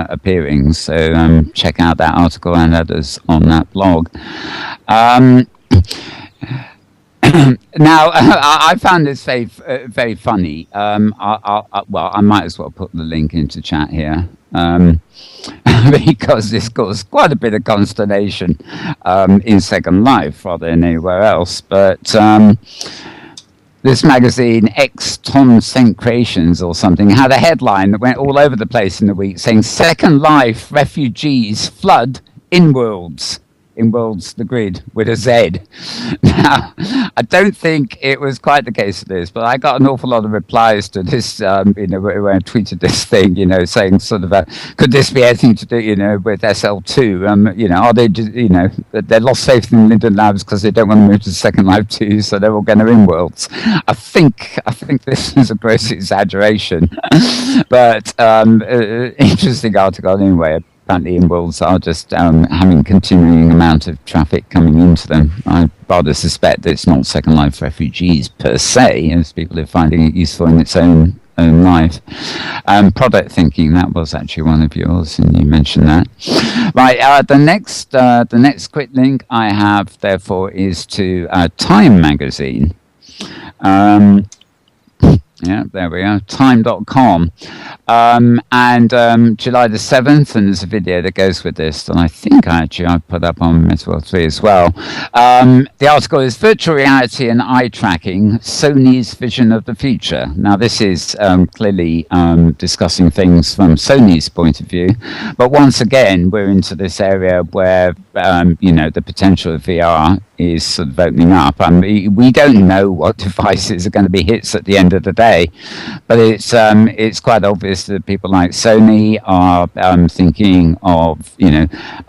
Speaker 1: appearing. So check out that article and others on that blog. Now, I found this very funny. I might as well put the link into chat here because this caused quite a bit of consternation in Second Life rather than anywhere else. But this magazine, X Tom Saint Creations or something, had a headline that went all over the place in the week saying Second Life refugees flood Inworlds. Inworlds the grid with a Z. Now, I don't think it was quite the case of this, but I got an awful lot of replies to this, when I tweeted this thing, saying sort of, could this be anything to do, with SL2? Are they just, they lost faith in Linden Labs because they don't want to move to Second Life 2, so they're all going to Inworlds. I think this is a gross exaggeration, but interesting article anyway. Apparently, Inworlds are just having continuing amount of traffic coming into them. I rather suspect that it's not Second Life refugees per se, as people are finding it useful in its own life. Product thinking, that was actually one of yours, and you mentioned that. Right, the next quick link I have, therefore, is to Time magazine. Yeah, there we are, time.com. And July the 7th, and there's a video that goes with this, and I think I put up on Metal 3 as well. The article is Virtual Reality and Eye Tracking, Sony's Vision of the Future. Now, this is clearly discussing things from Sony's point of view, but once again, we're into this area where, the potential of VR is sort of opening up. We don't know what devices are going to be hits at the end of the day, but it's quite obvious that people like Sony are thinking of,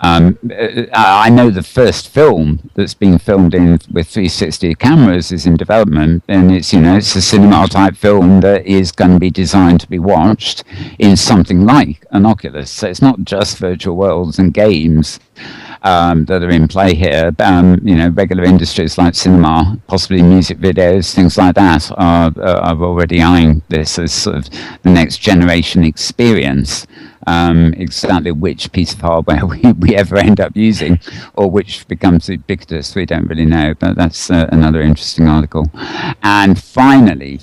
Speaker 1: I know the first film that's being filmed with 360 cameras is in development, and it's a cinema type film that is going to be designed to be watched in something like an Oculus. So it's not just virtual worlds and games that are in play here. Regular industries like cinema, possibly music videos, things like that are already eyeing this as sort of the next generation experience. Exactly which piece of hardware we ever end up using, or which becomes ubiquitous, we don't really know, but that's another interesting article. And finally,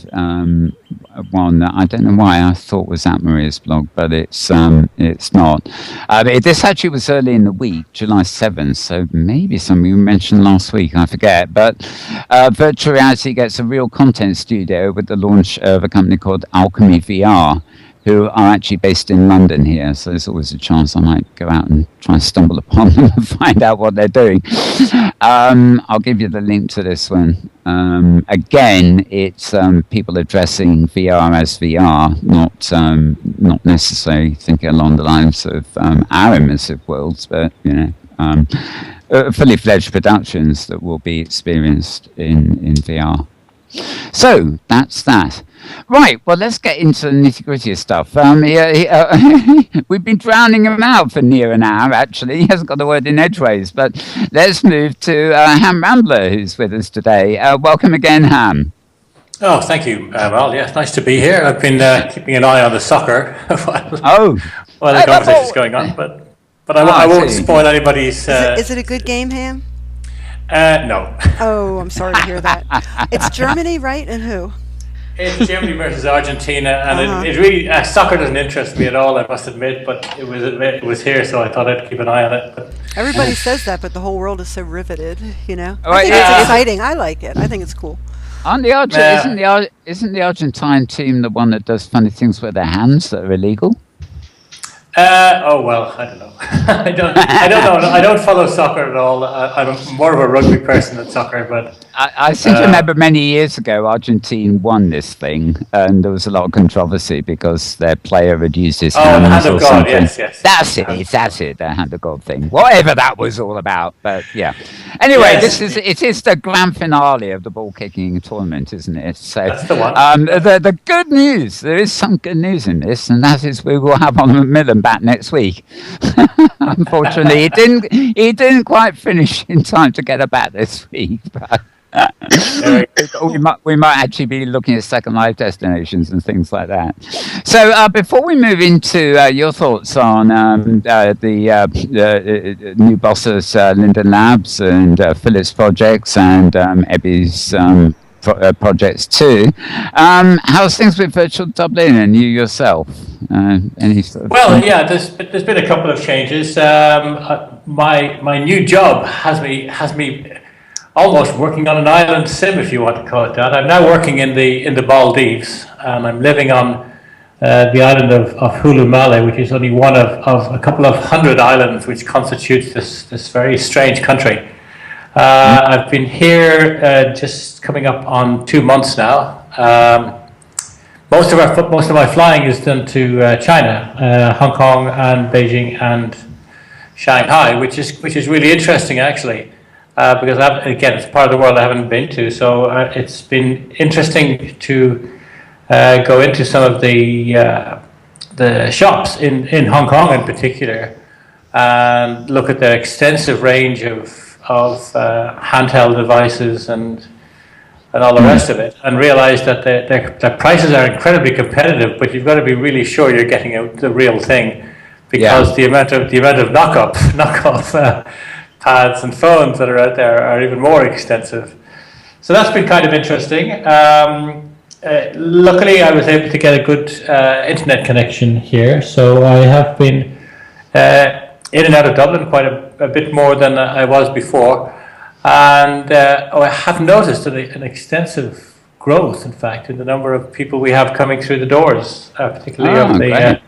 Speaker 1: one that I don't know why I thought was at Maria's blog, but it's not. This actually was early in the week, July 7th, so maybe something we mentioned last week, I forget. But Virtual Reality gets a real content studio with the launch of a company called Alchemy VR, who are actually based in London here, so there's always a chance I might go out and try and stumble upon them and find out what they're doing. I'll give you the link to this one. Again, it's people addressing VR as VR, not necessarily thinking along the lines of our immersive worlds, but fully fledged productions that will be experienced in VR. So that's that. Right, well, let's get into the nitty-gritty of stuff. We've been drowning him out for near an hour, actually. He hasn't got the word in edgeways, but let's move to Ham Rambler, who's with us today. Welcome again, Ham.
Speaker 3: Oh, thank you, Well, yeah, nice to be here. I've been keeping an eye on the soccer while the conversation's going on, but I won't spoil anybody's...
Speaker 5: Is it a good game, Ham?
Speaker 3: No.
Speaker 5: Oh, I'm sorry to hear that. It's Germany, right? And who?
Speaker 3: It's Germany versus Argentina, and it really soccer doesn't interest me at all, I must admit. But it was here, so I thought I'd keep an eye on it. But
Speaker 5: everybody says that, but the whole world is so riveted. You know, I think it's exciting. I like it. I think it's cool.
Speaker 1: Isn't the Argentine team the one that does funny things with their hands that are illegal?
Speaker 3: Oh well, I don't know. I don't know. I don't follow soccer at all. I'm more of a rugby person than soccer, but
Speaker 1: I seem to remember many years ago, Argentina won this thing, and there was a lot of controversy because their player had used his hands
Speaker 3: the hand
Speaker 1: or
Speaker 3: of God,
Speaker 1: something.
Speaker 3: yes.
Speaker 1: That's it, the hand of God thing. Whatever that was all about, but yeah. Anyway, it is the grand finale of the ball kicking tournament, isn't it? So
Speaker 3: that's the one.
Speaker 1: The good news, there is some good news in this, and that is we will have on Macmillan back next week. Unfortunately, he didn't quite finish in time to get a bat this week, but we might actually be looking at Second Life destinations and things like that. So before we move into your thoughts on the new bosses, Linden Labs and Phillips Projects and Ebby's projects too, how's things with Virtual Dublin and you yourself? Any sort of
Speaker 3: there's been a couple of changes. My new job has me almost working on an island sim, if you want to call it that. I'm now working in the Maldives, and I'm living on the island of Hulumale, which is only one of a couple of hundred islands which constitutes this very strange country. I've been here just coming up on 2 months now. Most of my flying is done to China, Hong Kong, and Beijing, and Shanghai, which is really interesting actually. Because it's part of the world I haven't been to, so it's been interesting to go into some of the shops in Hong Kong in particular, and look at their extensive range of handheld devices and all the rest of it, and realize that their prices are incredibly competitive, but you've got to be really sure you're getting the real thing, because the amount of knockoff pads and phones that are out there are even more extensive. So that's been kind of interesting. Luckily, I was able to get a good internet connection here, so I have been in and out of Dublin quite a bit more than I was before, and I have noticed an extensive growth, in fact, in the number of people we have coming through the doors, particularly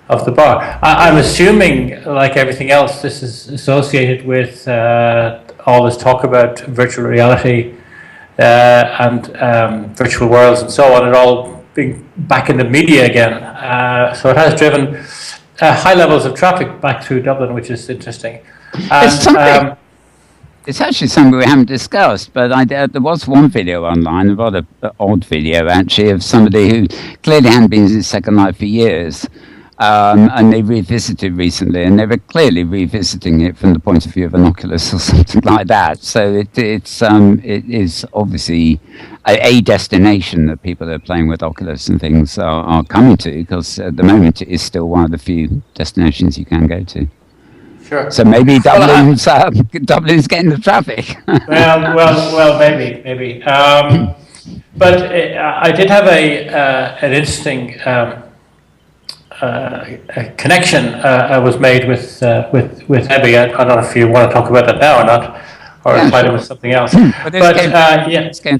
Speaker 3: of the bar. I'm assuming, like everything else, this is associated with all this talk about virtual reality and virtual worlds and so on, it all being back in the media again. So it has driven high levels of traffic back through Dublin, which is interesting. And,
Speaker 1: it's actually something we haven't discussed, but there was one video online, a rather odd video actually, of somebody who clearly hadn't been in Second Life for years. And they revisited recently, and they were clearly revisiting it from the point of view of an Oculus or something like that. So it is obviously a destination that people that are playing with Oculus and things are coming to, because at the moment it is still one of the few destinations you can go to.
Speaker 3: Sure.
Speaker 1: So maybe Dublin's getting the traffic.
Speaker 3: well, maybe. But I did have an interesting. A connection was made with Abby. I don't know if you want to talk about that now or not, or if it was something else.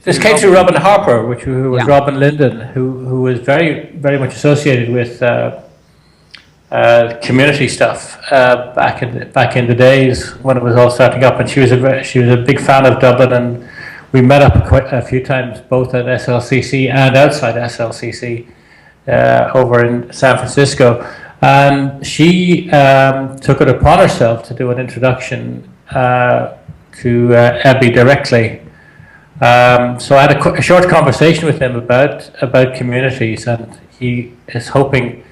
Speaker 3: This came through Robin Harper, who was Robin Linden, who was very, very much associated with community stuff back in the days when it was all starting up, and she was a big fan of Dublin, and we met up quite a few times, both at SLCC and outside SLCC. Over in San Francisco, and she took it upon herself to do an introduction to Abby directly. So I had a short conversation with him about communities, and he is hoping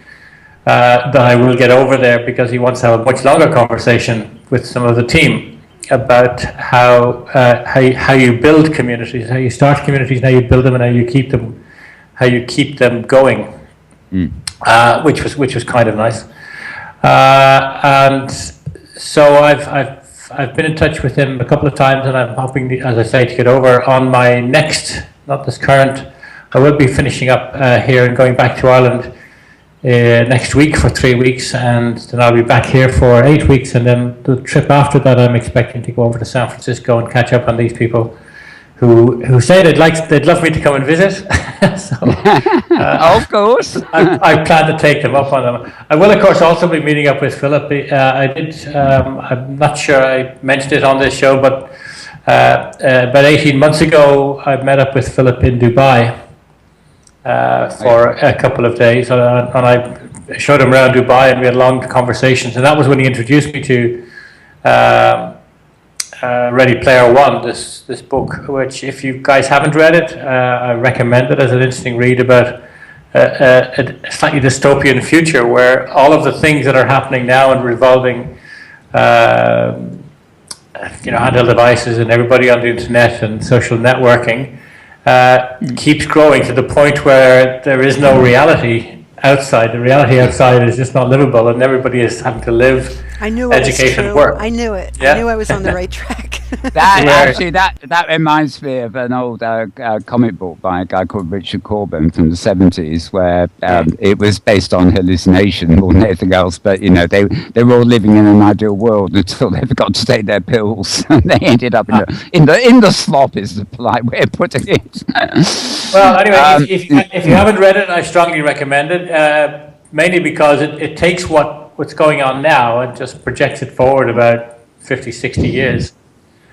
Speaker 3: that I will get over there, because he wants to have a much longer conversation with some of the team about how you build communities, how you start communities, how you build them, and how you keep them going. Which was kind of nice, and so I've been in touch with him a couple of times, and I'm hoping, as I say, to get over on my next, not this current I will be finishing up here and going back to Ireland next week for 3 weeks, and then I'll be back here for 8 weeks, and then the trip after that I'm expecting to go over to San Francisco and catch up on these people who say they'd love me to come and visit. So,
Speaker 1: of course.
Speaker 3: I plan to take them up on them. I will, of course, also be meeting up with Philip. I'm not sure I mentioned it on this show, but about 18 months ago, I met up with Philip in Dubai for a couple of days, and I showed him around Dubai, and we had long conversations. And that was when he introduced me to Ready Player One, this book, which, if you guys haven't read it, I recommend it as an interesting read about a slightly dystopian future where all of the things that are happening now and revolving, handheld devices and everybody on the internet and social networking keeps growing to the point where there is no reality outside. The reality outside is just not livable, and everybody is having to live, educate, and work.
Speaker 5: I knew it.
Speaker 3: Yeah?
Speaker 5: I knew I was on the right track.
Speaker 1: That reminds me of an old comic book by a guy called Richard Corbin from the 70s, where it was based on hallucination more than anything else. But they were all living in an ideal world until they forgot to take their pills, and they ended up in the slop, is the polite way of putting it.
Speaker 3: Well, anyway, if you haven't read it, I strongly recommend it. Mainly because it takes what's going on now and just projects it forward about 50, 60 years.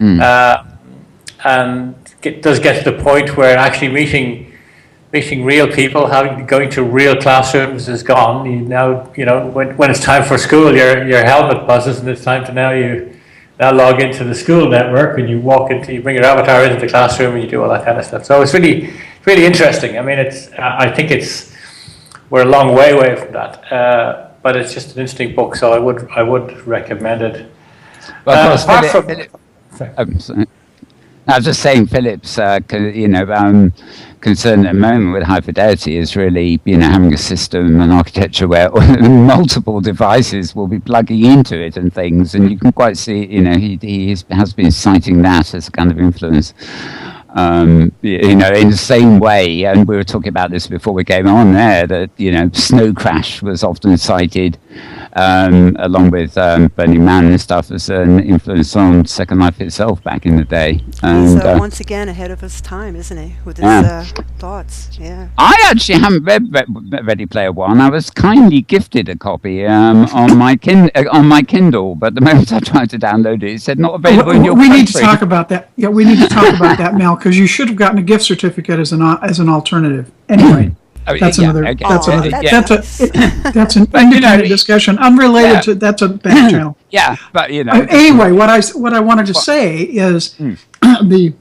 Speaker 3: And it does get to the point where actually meeting real people, going to real classrooms is gone. When it's time for school, your helmet buzzes, and it's time to you now log into the school network, and you bring your avatar into the classroom, and you do all that kind of stuff. So it's really interesting. I mean, we're a long way away from that, but it's just an interesting book, so I would recommend it.
Speaker 1: Well, of course, I was just saying, Philip's concern at the moment with high fidelity is really having a system and architecture where multiple devices will be plugging into it and things, and you can quite see he has been citing that as a kind of influence. In the same way, and we were talking about this before we came on there, that Snow Crash was often cited along with Burning Man and stuff as an influence on Second Life itself back in the day. And
Speaker 5: he's once again ahead of his time, isn't he, with his thoughts? Yeah.
Speaker 1: I actually haven't read Ready Player One. I was kindly gifted a copy on my Kindle, but the moment I tried to download it said not available in your country.
Speaker 4: We need to talk about that. Yeah, we need to talk about that, Mel, because you should have gotten a gift certificate as an alternative. Anyway. That's another independent discussion, unrelated to that's a back channel.
Speaker 1: Yeah, but
Speaker 4: anyway, what I wanted to say is the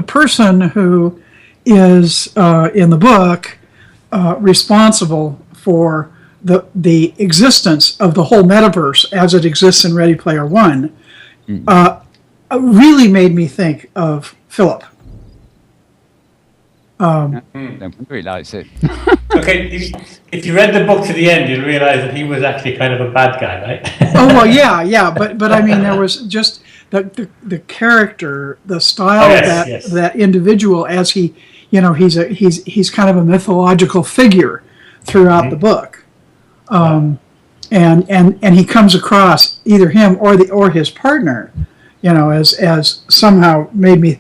Speaker 4: person who is in the book responsible for the existence of the whole metaverse as it exists in Ready Player One really made me think of Philip.
Speaker 1: Nobody likes it.
Speaker 3: Okay, if you read the book to the end, you'll realize that he was actually kind of a bad guy, right?
Speaker 4: Oh well, yeah, but I mean, there was just the character, the style of that individual, as he's kind of a mythological figure throughout the book, and he comes across, either him or his partner, as somehow made me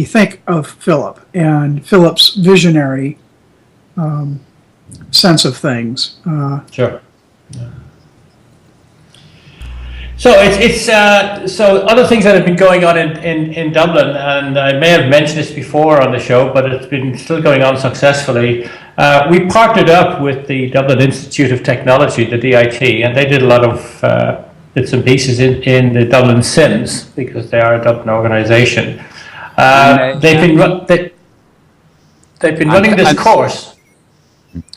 Speaker 4: think of Philip and Philip's visionary sense of things.
Speaker 3: Sure. Yeah. So so other things that have been going on in Dublin, and I may have mentioned this before on the show, but it's been still going on successfully. We partnered up with the Dublin Institute of Technology, the DIT, and they did a lot of bits and pieces in the Dublin Sims, because they are a Dublin organisation. They've been running this course.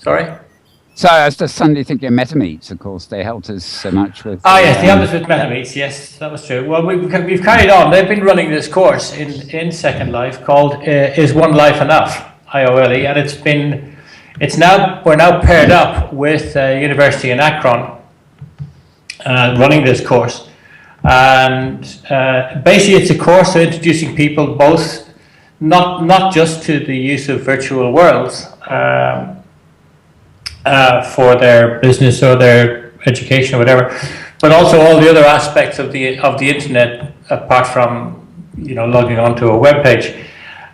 Speaker 3: Sorry?
Speaker 1: So I was just suddenly thinking of MetaMeets, of course. They helped us so much with...
Speaker 3: yes, they helped us with MetaMeets. Yes, that was true. Well, we've carried on. They've been running this course in Second Life called Is One Life Enough? IOLE, and we're now paired up with University in Akron running this course. And basically it's a course introducing people both not just to the use of virtual worlds for their business or their education or whatever, but also all the other aspects of the internet apart from logging onto a web page.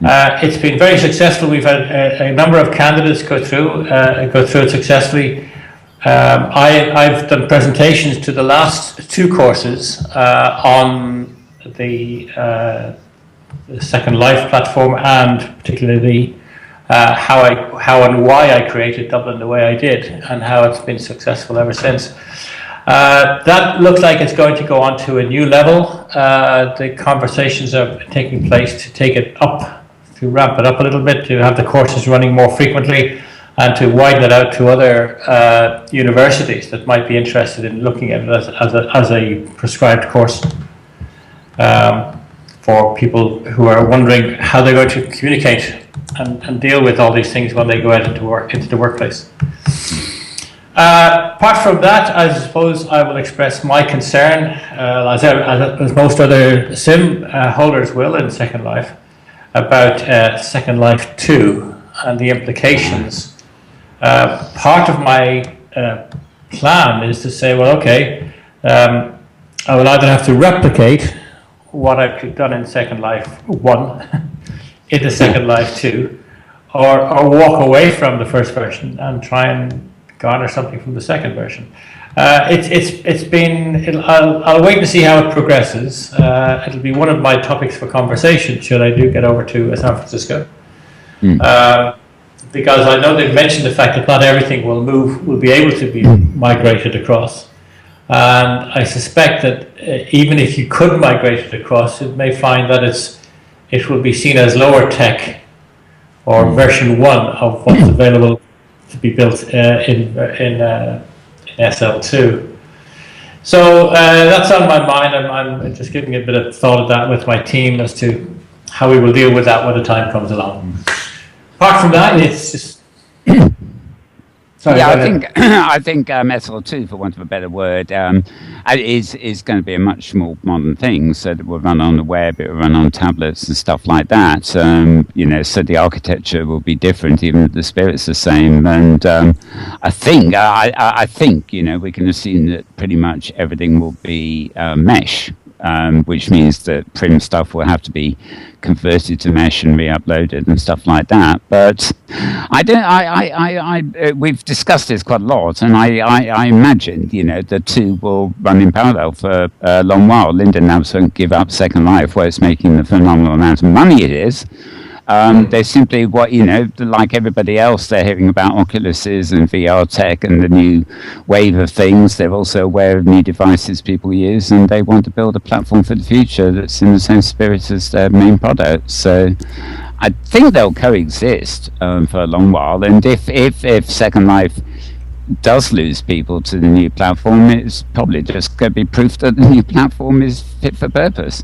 Speaker 3: It's been very successful. We've had a number of candidates go through it successfully. I've done presentations to the last two courses on the Second Life platform, and particularly how and why I created Dublin the way I did, and how it's been successful ever since. That looks like it's going to go on to a new level. The conversations are taking place to take it up, to ramp it up a little bit, to have the courses running more frequently, and to widen it out to other universities that might be interested in looking at it as a prescribed course for people who are wondering how they're going to communicate and deal with all these things when they go out into the workplace. Apart from that, I suppose I will express my concern, as most other sim holders will in Second Life, about Second Life 2 and the implications. Part of my plan is to say, well, okay, I will either have to replicate what I've done in Second Life 1 into Second Life 2, or walk away from the first version and try and garner something from the second version. It's been. I'll wait to see how it progresses. It'll be one of my topics for conversation should I do get over to San Francisco, because I know they've mentioned the fact that not everything will be able to be migrated across, and I suspect that even if you could migrate it across, it may find that it will be seen as lower tech or version 1 of what's available to be built in SL2. So that's on my mind. I'm just giving a bit of thought of that with my team as to how we will deal with that when the time comes along. Apart from that, it's just... Sorry,
Speaker 1: yeah, I think SL2, for want of a better word, is going to be a much more modern thing. So that will run on the web, it will run on tablets and stuff like that. So the architecture will be different, even if the spirit's the same. And I think we can assume that pretty much everything will be mesh. Which means that prim stuff will have to be converted to mesh and re-uploaded and stuff like that. But we've discussed this quite a lot, and I imagine the two will run in parallel for a long while. Linden Labs won't give up Second Life, where it's making the phenomenal amount of money it is. They're simply like everybody else, they're hearing about Oculuses and VR tech and the new wave of things. They're also aware of new devices people use, and they want to build a platform for the future that's in the same spirit as their main product. So I think they'll coexist for a long while. And if Second Life does lose people to the new platform, it's probably just going to be proof that the new platform is fit for purpose,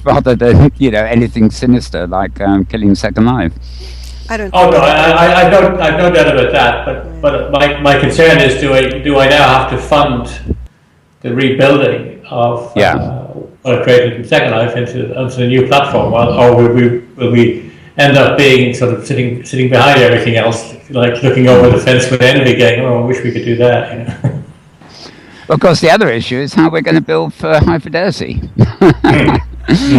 Speaker 1: rather than anything sinister like killing Second Life.
Speaker 3: I don't. Oh no, I don't. I've no doubt about that. But my concern is, do I now have to fund the rebuilding of what I created in Second Life into the new platform, or will we end up being sort of sitting behind everything else, like looking over the fence with envy, going, "Oh, I wish we could do that."
Speaker 1: Well, of course, the other issue is how we're going to build for high fidelity,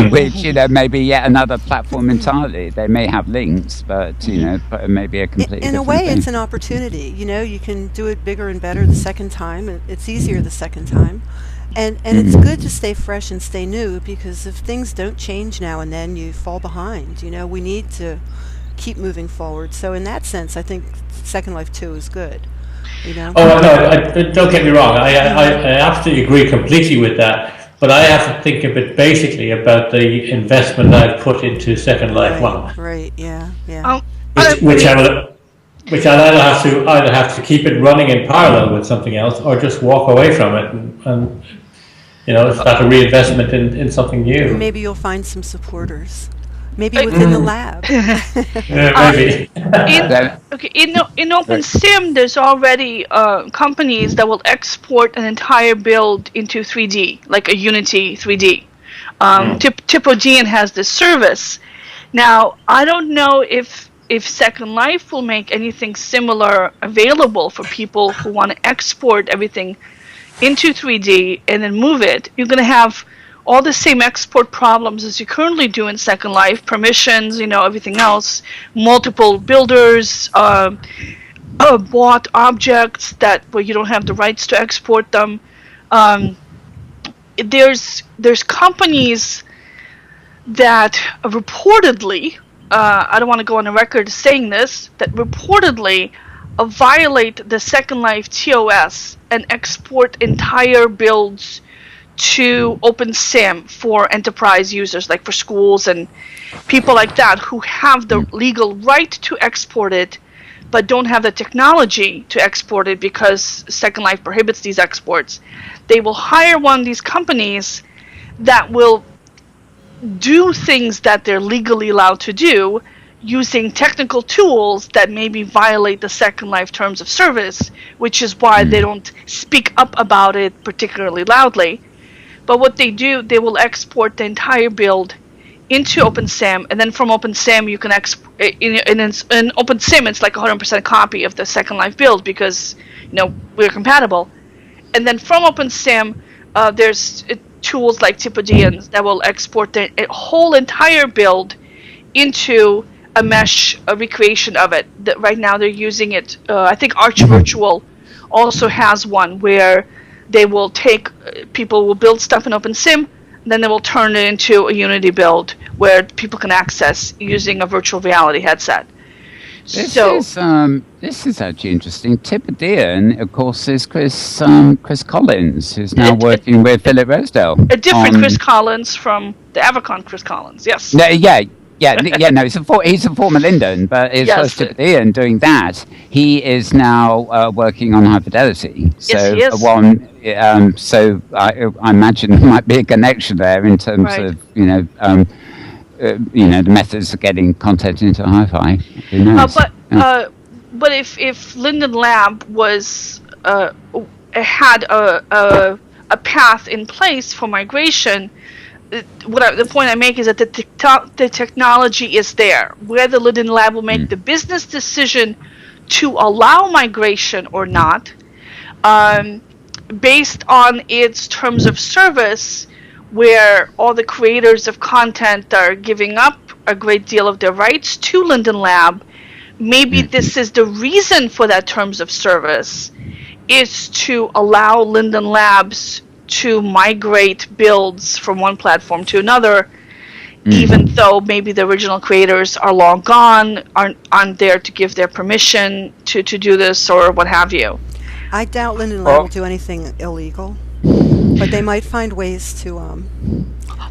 Speaker 1: which may be yet another platform entirely. They may have links, but maybe a completely
Speaker 5: in a way,
Speaker 1: thing.
Speaker 5: It's an opportunity. You can do it bigger and better the second time. It's easier the second time. And it's good to stay fresh and stay new, because if things don't change now and then, you fall behind. We need to keep moving forward. So in that sense, I think Second Life 2 is good.
Speaker 3: Oh no! Don't get me wrong. I absolutely agree completely with that. But I have to think a bit basically about the investment I've put into Second Life 1.
Speaker 5: Right. Yeah.
Speaker 3: Which I'll either have to keep it running in parallel with something else, or just walk away from it and start a reinvestment in something new.
Speaker 5: Maybe you'll find some supporters. Maybe within the lab.
Speaker 3: Yeah, maybe.
Speaker 2: In OpenSim, there's already companies that will export an entire build into 3D, like a Unity 3D. Typogean has this service Now, I don't know if Second Life will make anything similar available for people who want to export everything into 3D and then move it. You're going to have all the same export problems as you currently do in Second Life, permissions, everything else, multiple builders, bought objects where you don't have the rights to export them. There's companies that reportedly, I don't want to go on the record saying this, that reportedly violate the Second Life TOS and export entire builds to OpenSim for enterprise users, like for schools and people like that who have the legal right to export it but don't have the technology to export it because Second Life prohibits these exports. They will hire one of these companies that will do things that they're legally allowed to do using technical tools that maybe violate the Second Life terms of service, which is why they don't speak up about it particularly loudly. But what they do, they will export the entire build into OpenSim, and then from OpenSim you can export. In OpenSim, it's like 100% copy of the Second Life build because we're compatible. And then from OpenSim, there's tools like Typodians that will export the whole entire build into a mesh recreation of it. Right now they're using it. I think Arch Virtual also has one where they will people will build stuff in OpenSim, then they will turn it into a Unity build where people can access using a virtual reality headset.
Speaker 1: This is actually interesting. Typodian, of course, is Chris Collins, who's now working with Philip Rosedale.
Speaker 2: A different Chris Collins from the Avacon Chris Collins, yes.
Speaker 1: No, no, he's a former Linden, but it's first Typodian doing that. He is now working on High Fidelity. So
Speaker 2: yes, he is.
Speaker 1: So I imagine there might be a connection there in terms of the methods of getting content into Hi-Fi. Who knows?
Speaker 2: But if Linden Lab had a path in place for migration, the point I make is that the technology is there. Whether Linden Lab will make the business decision to allow migration or not, based on its terms of service, where all the creators of content are giving up a great deal of their rights to Linden Lab, maybe this is the reason for that terms of service, is to allow Linden Labs to migrate builds from one platform to another, even though maybe the original creators are long gone, aren't there to give their permission to do this or what have you.
Speaker 5: I doubt Linden Lab will do anything illegal, but they might find ways to,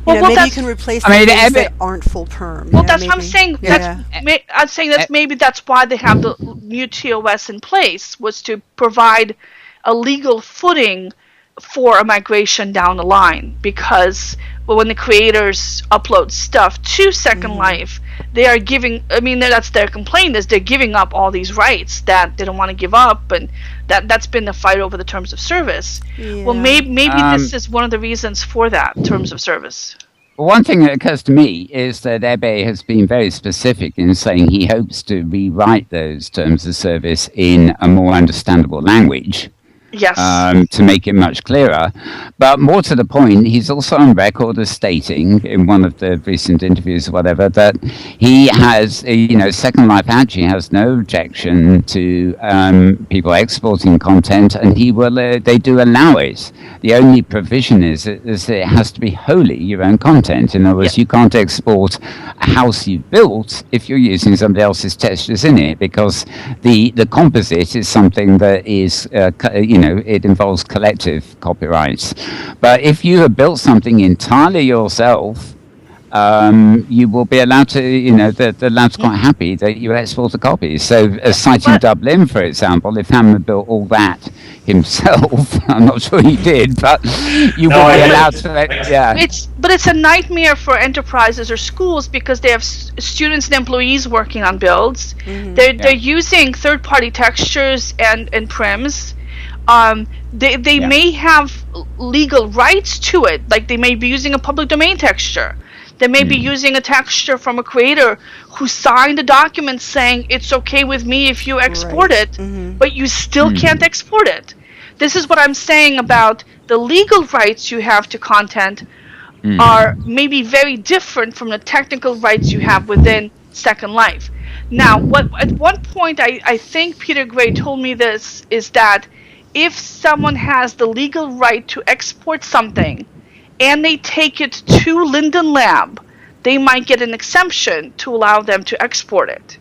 Speaker 5: maybe you can replace things that aren't full perm.
Speaker 2: Well, that's what I'm saying. I'm saying that maybe that's why they have the new TOS in place, was to provide a legal footing for a migration down the line, because when the creators upload stuff to Second Life, they are giving, that's their complaint, is they're giving up all these rights that they don't want to give up, and that's been the fight over the terms of service. Well, maybe this is one of the reasons for that, terms of service.
Speaker 1: One thing that occurs to me is that Ebe has been very specific in saying he hopes to rewrite those terms of service in a more understandable language.
Speaker 2: Yes.
Speaker 1: To make it much clearer. But more to the point, he's also on record as stating in one of the recent interviews or whatever that he has, Second Life actually has no objection to people exporting content, and they do allow it. The only provision is that it has to be wholly your own content. In other words, you can't export a house you've built if you're using somebody else's textures in it, because the composite is something that is, it involves collective copyrights. But if you have built something entirely yourself, you will be allowed to, the lab's quite happy that you export a copy. So, citing Dublin, for example, if Hammer built all that himself, I'm not sure he did, but you will be allowed to,
Speaker 2: But it's a nightmare for enterprises or schools, because they have students and employees working on builds. They're using third-party textures and prims. They may have legal rights to it, like they may be using a public domain texture. They may be using a texture from a creator who signed a document saying it's okay with me if you export it, but you still can't export it. This is what I'm saying about the legal rights you have to content are maybe very different from the technical rights you have within Second Life. Now, at one point, I think Peter Gray told me this, is that if someone has the legal right to export something and they take it to Linden Lab, they might get an exemption to allow them to export it.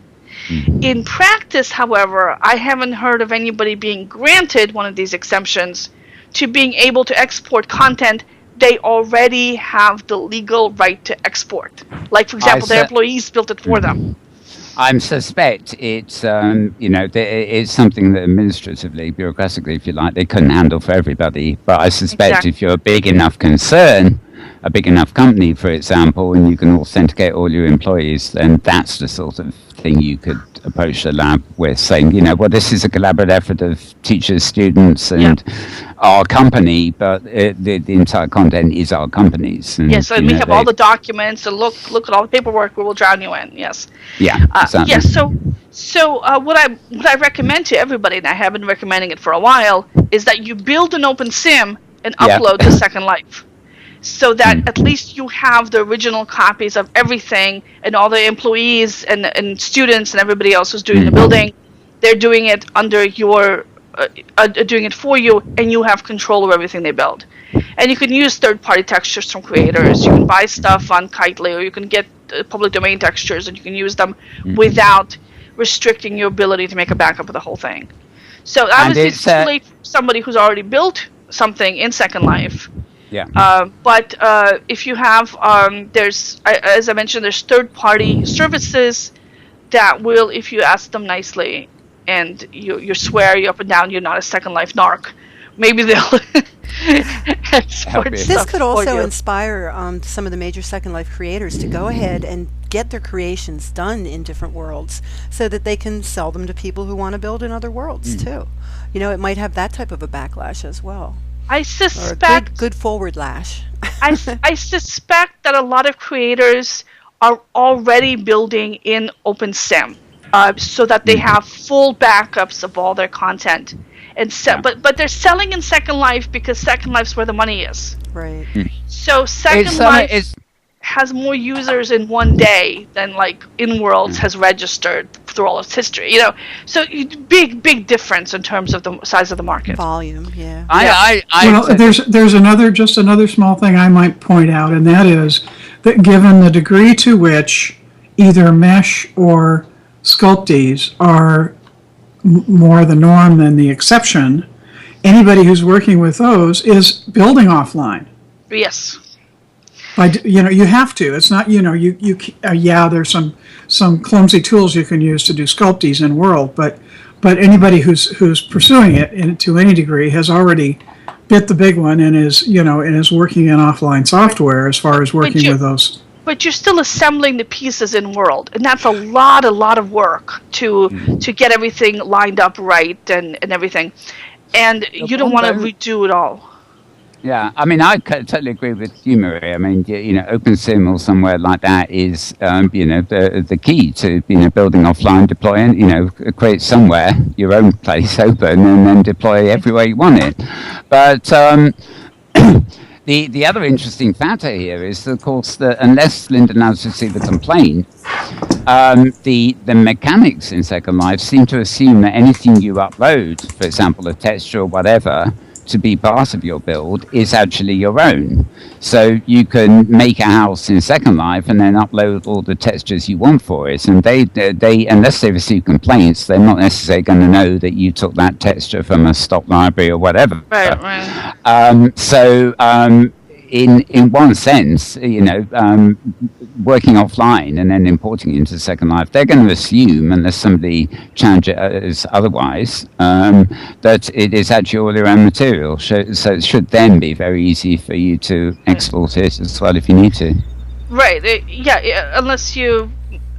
Speaker 2: In practice, however, I haven't heard of anybody being granted one of these exemptions to being able to export content they already have the legal right to export. Like, for example, their employees built it for them.
Speaker 1: I suspect it's, it's something that administratively, bureaucratically, if you like, they couldn't handle for everybody. But I suspect if you're a big enough concern, a big enough company, for example, and you can authenticate all your employees, then that's the sort of thing you could approach the lab with, saying, this is a collaborative effort of teachers, students, and our company, but the entire content is our company's. And,
Speaker 2: yes, and we have all the documents, and look at all the paperwork we will drown you in. Yes.
Speaker 1: Yeah. Exactly.
Speaker 2: Yes. So what I recommend to everybody, and I have been recommending it for a while, is that you build an open sim and upload to Second Life, so that at least you have the original copies of everything, and all the employees and students and everybody else who's doing the building, they're doing it under your doing it for you, and you have control of everything they build. And you can use third-party textures from creators. You can buy stuff on Kitely, or you can get public domain textures, and you can use them without restricting your ability to make a backup of the whole thing. So obviously it's too late for somebody who's already built something in Second Life.
Speaker 1: Yeah.
Speaker 2: But if you have, as I mentioned, there's third-party services that will, if you ask them nicely, and you swear you up and down you're not a Second Life narc, maybe they'll export stuff.
Speaker 5: This could also inspire some of the major Second Life creators to go ahead and get their creations done in different worlds, so that they can sell them to people who want to build in other worlds too. It might have that type of a backlash as well.
Speaker 2: I suspect
Speaker 5: or a good forward lash.
Speaker 2: I suspect that a lot of creators are already building in OpenSim, so that they have full backups of all their content, and but they're selling in Second Life because Second Life's where the money is.
Speaker 5: Right.
Speaker 2: So Second Life has more users in one day than like Inworld has registered through all its history. So big difference in terms of the size of the market.
Speaker 5: Volume, yeah.
Speaker 4: There's another small thing I might point out, and that is that given the degree to which either Mesh or Sculpties are more the norm than the exception, anybody who's working with those is building offline.
Speaker 2: Yes.
Speaker 4: You have to. It's not, there's some clumsy tools you can use to do Sculpties in World, but anybody who's pursuing it to any degree has already bit the big one and is working in offline software as far as working with those.
Speaker 2: But you're still assembling the pieces in World, and that's a lot of work to get everything lined up right and everything, and you don't want to redo it all.
Speaker 1: Yeah, I mean, I totally agree with you, Maria. I mean, OpenSim or somewhere like that is, the key to, building offline, deploying, create somewhere your own place open and then deploy everywhere you want it. But the other interesting factor here is, of course, that unless Linden has received a complaint, the mechanics in Second Life seem to assume that anything you upload, for example, a texture or whatever, to be part of your build is actually your own. So you can make a house in Second Life and then upload all the textures you want for it. And they unless they receive complaints, they're not necessarily going to know that you took that texture from a stock library or whatever.
Speaker 2: Right.
Speaker 1: In one sense, working offline and then importing into Second Life, they're going to assume, unless somebody challenges otherwise, that it is actually all your own material. So it should then be very easy for you to export it as well if you need to.
Speaker 2: Right.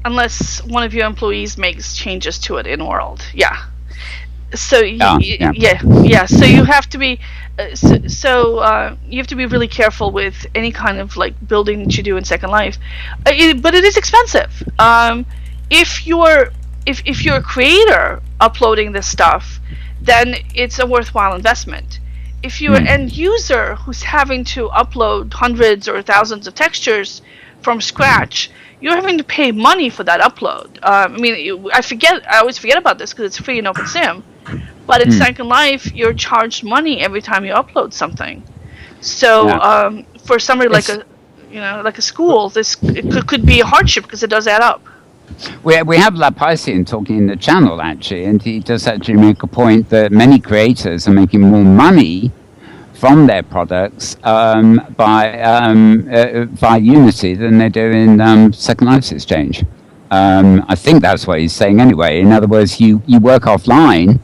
Speaker 2: Unless one of your employees makes changes to it in World. Yeah. So yeah. So you have to be, you have to be really careful with any kind of like building that you do in Second Life, but it is expensive. If you're a creator uploading this stuff, then it's a worthwhile investment. If you're an end user who's having to upload hundreds or thousands of textures from scratch, you're having to pay money for that upload. I always forget about this because it's free in OpenSim, but in Second Life, you're charged money every time you upload something. So for somebody like a school, this could be a hardship because it does add up.
Speaker 1: We have Lapaisian talking in the channel actually, and he does actually make a point that many creators are making more money from their products by Unity than they do in Second Life's Exchange. I think that's what he's saying anyway. In other words, you work offline,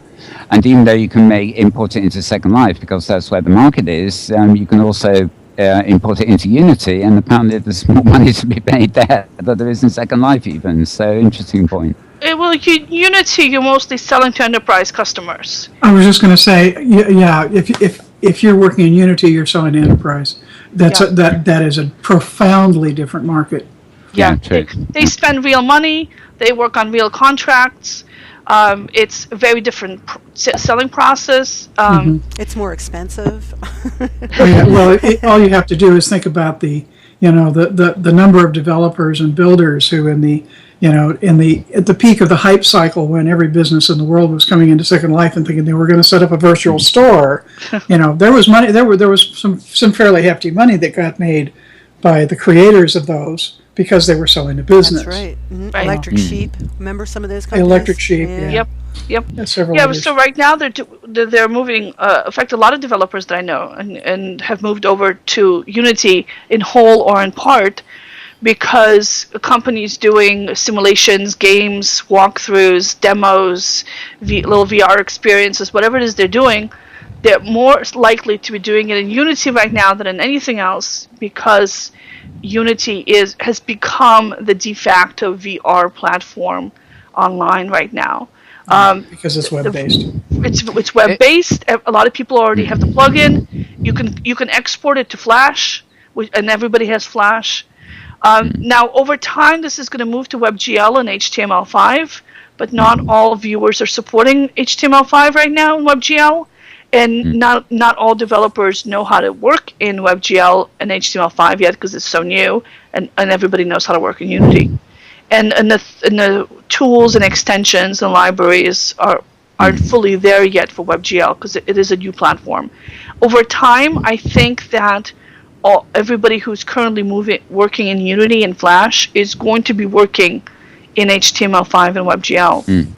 Speaker 1: and even though you can import it into Second Life because that's where the market is, you can also import it into Unity, and apparently there's more money to be made there than there is in Second Life even. So interesting point.
Speaker 2: Well, Unity, you're mostly selling to enterprise customers.
Speaker 4: I was just going to say, if you're working in Unity, you're selling to enterprise. That is a profoundly different market.
Speaker 2: Yeah, they spend real money. They work on real contracts. It's a very different selling process.
Speaker 5: It's more expensive.
Speaker 4: Well, all you have to do is think about the number of developers and builders who at the peak of the hype cycle, when every business in the world was coming into Second Life and thinking they were going to set up a virtual store, there was money. There was some fairly hefty money that got made by the creators of those, because they were selling to business.
Speaker 5: That's right. Right. Electric Sheep. Remember some of those companies?
Speaker 4: Electric Sheep. Yeah.
Speaker 2: Yep.
Speaker 4: Several others.
Speaker 2: So right now they're moving. In fact, a lot of developers that I know and have moved over to Unity in whole or in part, because companies doing simulations, games, walkthroughs, demos, little VR experiences, whatever it is they're doing, they're more likely to be doing it in Unity right now than in anything else, because Unity has become the de facto VR platform online right now.
Speaker 4: Because it's web-based.
Speaker 2: It's web-based. A lot of people already have the plugin. You can export it to Flash, and everybody has Flash. Now, over time, this is going to move to WebGL and HTML5, but not all viewers are supporting HTML5 right now in WebGL. And not all developers know how to work in WebGL and HTML5 yet, because it's so new, and everybody knows how to work in Unity. And the tools and extensions and libraries aren't fully there yet for WebGL, because it is a new platform. Over time, I think that everybody who's currently working in Unity and Flash is going to be working in HTML5 and WebGL.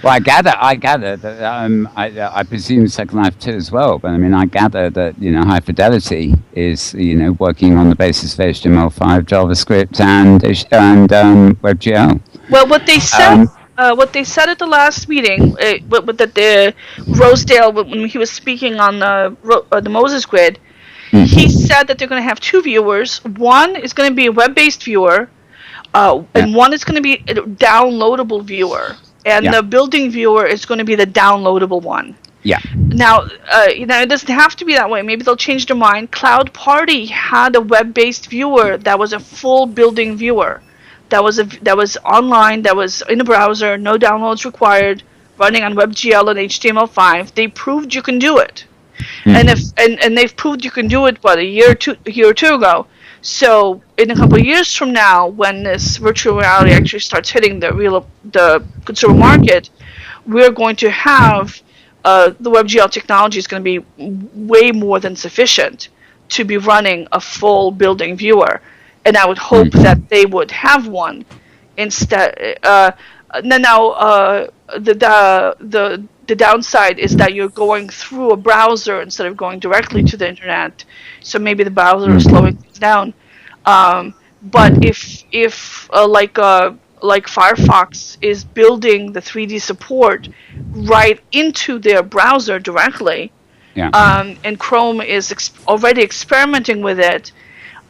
Speaker 1: Well, I gather that I presume Second Life 2 as well, but I mean, I gather that High Fidelity is working on the basis of HTML5, JavaScript, and WebGL.
Speaker 2: Well, what they said at the last meeting, that Rosedale, when he was speaking on the Moses Grid, he said that they're going to have two viewers. One is going to be a web-based viewer, and one is going to be a downloadable viewer. And the building viewer is going to be the downloadable one. Yeah. Now, it doesn't have to be that way. Maybe they'll change their mind. Cloud Party had a web-based viewer that was a full building viewer. That was online. That was in a browser. No downloads required. Running on WebGL and HTML5. They proved you can do it. And they've proved you can do it. What, a year or two ago? So in a couple of years from now, when this virtual reality actually starts hitting the consumer market, we're going to have the WebGL technology is going to be way more than sufficient to be running a full building viewer, and I would hope that they would have one instead. The downside is that you're going through a browser instead of going directly to the internet, so maybe the browser is slowing things down. But if like Firefox is building the 3D support right into their browser directly, and Chrome is already experimenting with it,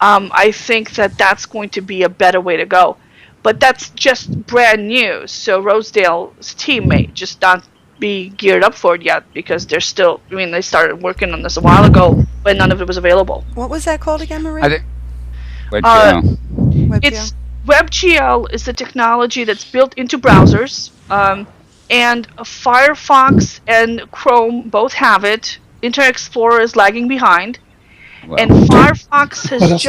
Speaker 2: I think that that's going to be a better way to go. But that's just brand new, so Rosedale's team may just not be geared up for it yet because they're still. I mean, they started working on this a while ago, but none of it was available.
Speaker 5: What was that called again, Marie?
Speaker 2: It's WebGL is the technology that's built into browsers, and Firefox and Chrome both have it. Internet Explorer is lagging behind, and Firefox has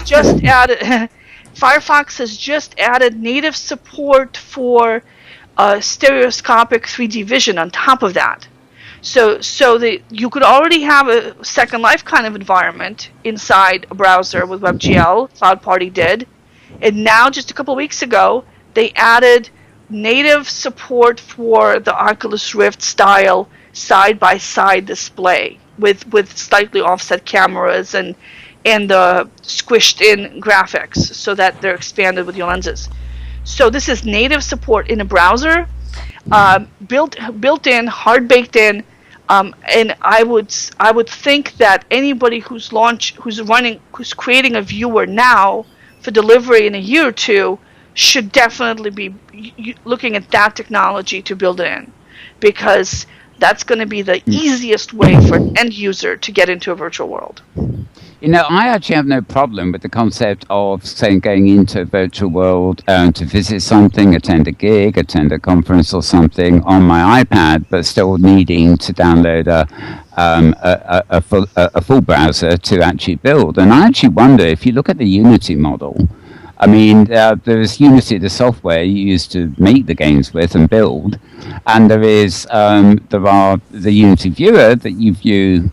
Speaker 2: just added. Firefox has just added native support for stereoscopic 3D vision on top of that. So you could already have a Second Life kind of environment inside a browser with WebGL. Cloud Party did. And now, just a couple weeks ago, they added native support for the Oculus Rift style side-by-side display with slightly offset cameras and squished-in graphics so that they're expanded with your lenses. So this is native support in a browser, built in, hard baked in, and I would think that anybody who's creating a viewer now for delivery in a year or two should definitely be looking at that technology to build it in, because that's going to be the easiest way for an end user to get into a virtual world.
Speaker 1: You know, I actually have no problem with the concept of, say, going into a virtual world to visit something, attend a gig, attend a conference or something on my iPad, but still needing to download a full browser to actually build. And I actually wonder, if you look at the Unity model, I mean, there's Unity, the software you use to make the games with and build, and there are the Unity viewer that you view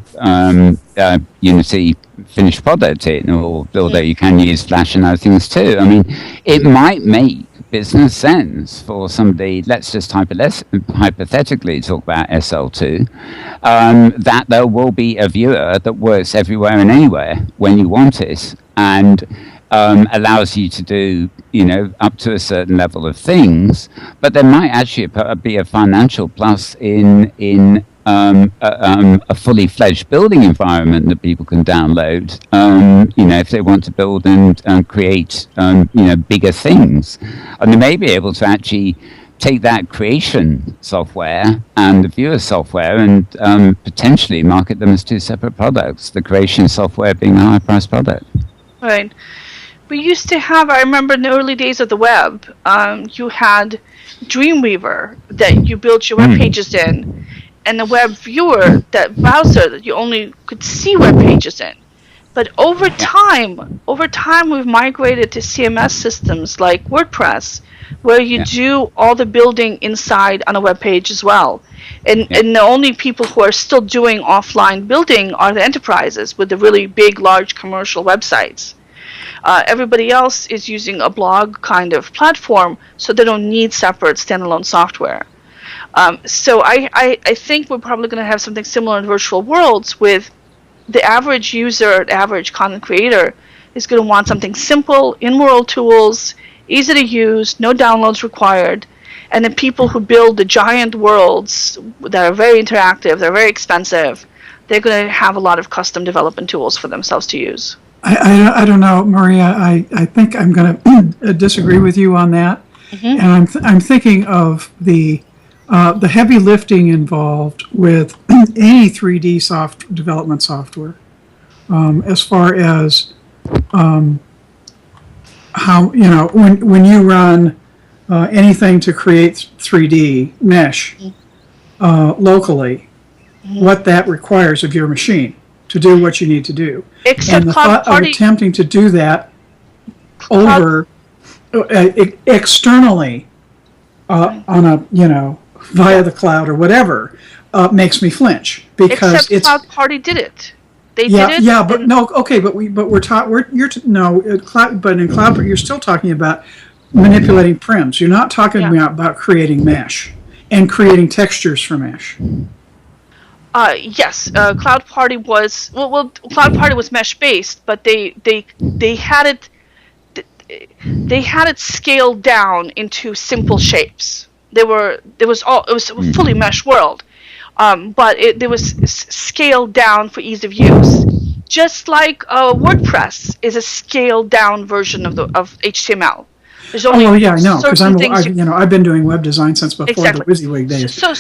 Speaker 1: Unity finished product in, or although you can use Flash and other things too. I mean, it might make business sense for somebody, let's just hypothetically talk about SL2, that there will be a viewer that works everywhere and anywhere when you want it, and allows you to do, up to a certain level of things, but there might actually be a financial plus in a fully fledged building environment that people can download, if they want to build and create, bigger things. And they may be able to actually take that creation software and the viewer software and potentially market them as two separate products, the creation software being a high-priced product.
Speaker 2: Right. We used to have, I remember in the early days of the web, you had Dreamweaver that you built your web pages in, and the web viewer, that browser that you only could see web pages in. But over time we've migrated to CMS systems like WordPress, where you do all the building inside on a web page as well. And the only people who are still doing offline building are the enterprises with the really big, large commercial websites. Everybody else is using a blog kind of platform, so they don't need separate standalone software. So I think we're probably going to have something similar in virtual worlds, with the average user, the average content creator is going to want something simple, in-world tools, easy to use, no downloads required. And the people who build the giant worlds that are very interactive, they're very expensive, they're going to have a lot of custom development tools for themselves to use.
Speaker 4: I don't know, Maria. I think I'm going to disagree with you on that. Mm-hmm. And I'm thinking of the heavy lifting involved with any 3D development software, as far as how, when you run anything to create 3D mesh locally, what that requires of your machine to do what you need to do.
Speaker 2: Except
Speaker 4: and the thought of attempting to do that over externally on a, via the cloud or whatever, makes me flinch, because
Speaker 2: Except Cloud Party did it. They
Speaker 4: did
Speaker 2: it.
Speaker 4: Yeah, but no, okay, but we're taught but in Cloud Party you're still talking about manipulating prims. You're not talking about creating mesh and creating textures for mesh.
Speaker 2: Yes, Cloud Party was Cloud Party was mesh based, but they had it scaled down into simple shapes. It was a fully mesh world, but there was scaled down for ease of use, just like WordPress is a scaled down version of HTML. There's only
Speaker 4: I know, because
Speaker 2: certain
Speaker 4: I've been doing web design since before the WYSIWYG days.
Speaker 2: So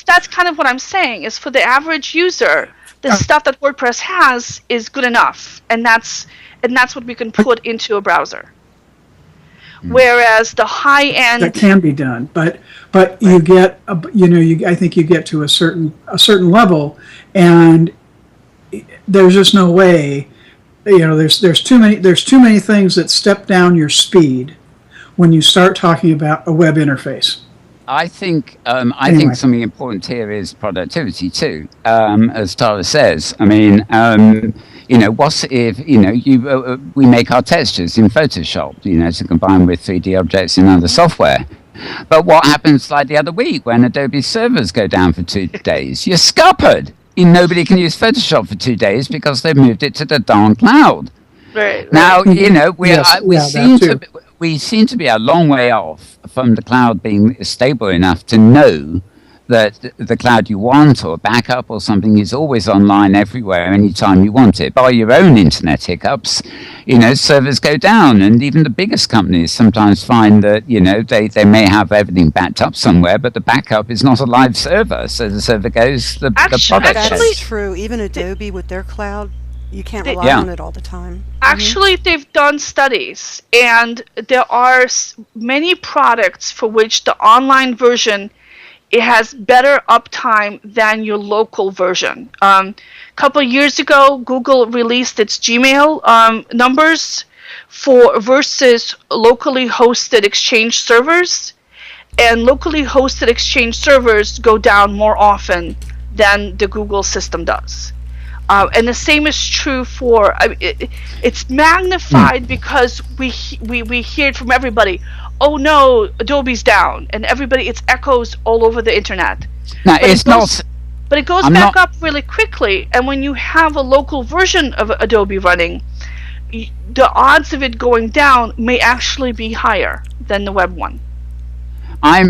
Speaker 2: that's kind of what I'm saying, is for the average user, the stuff that WordPress has is good enough, and that's what we can put into a browser. Whereas the high end,
Speaker 4: that can be done, but you get I think you get to a certain level, and there's just no way. There's too many things that step down your speed when you start talking about a web interface.
Speaker 1: I think think something important here is productivity too. As Tara says, I mean, what if we make our textures in Photoshop, to combine with 3D objects in other software. But what happens like the other week when Adobe servers go down for 2 days? You're scuppered. Nobody can use Photoshop for 2 days because they've moved it to the darn cloud.
Speaker 2: Right.
Speaker 1: Now, we seem to be a long way off from the cloud being stable enough to know that the cloud you want, or a backup or something, is always online everywhere anytime you want it. By your own internet hiccups, servers go down, and even the biggest companies sometimes find that they may have everything backed up somewhere, but the backup is not a live server, so the server goes, the product
Speaker 5: that's
Speaker 1: goes.
Speaker 5: true. Even Adobe with their cloud, you can't rely on it all the time.
Speaker 2: Actually, they've done studies, and there are many products for which the online version, it has better uptime than your local version. A couple of years ago, Google released its Gmail numbers versus locally hosted Exchange servers, and locally hosted Exchange servers go down more often than the Google system does. And the same is true for, it's magnified because we hear it from everybody. Oh no, Adobe's down, and it echoes all over the internet.
Speaker 1: No,
Speaker 2: but it goes back up really quickly, and when you have a local version of Adobe running, the odds of it going down may actually be higher than the web one.
Speaker 1: I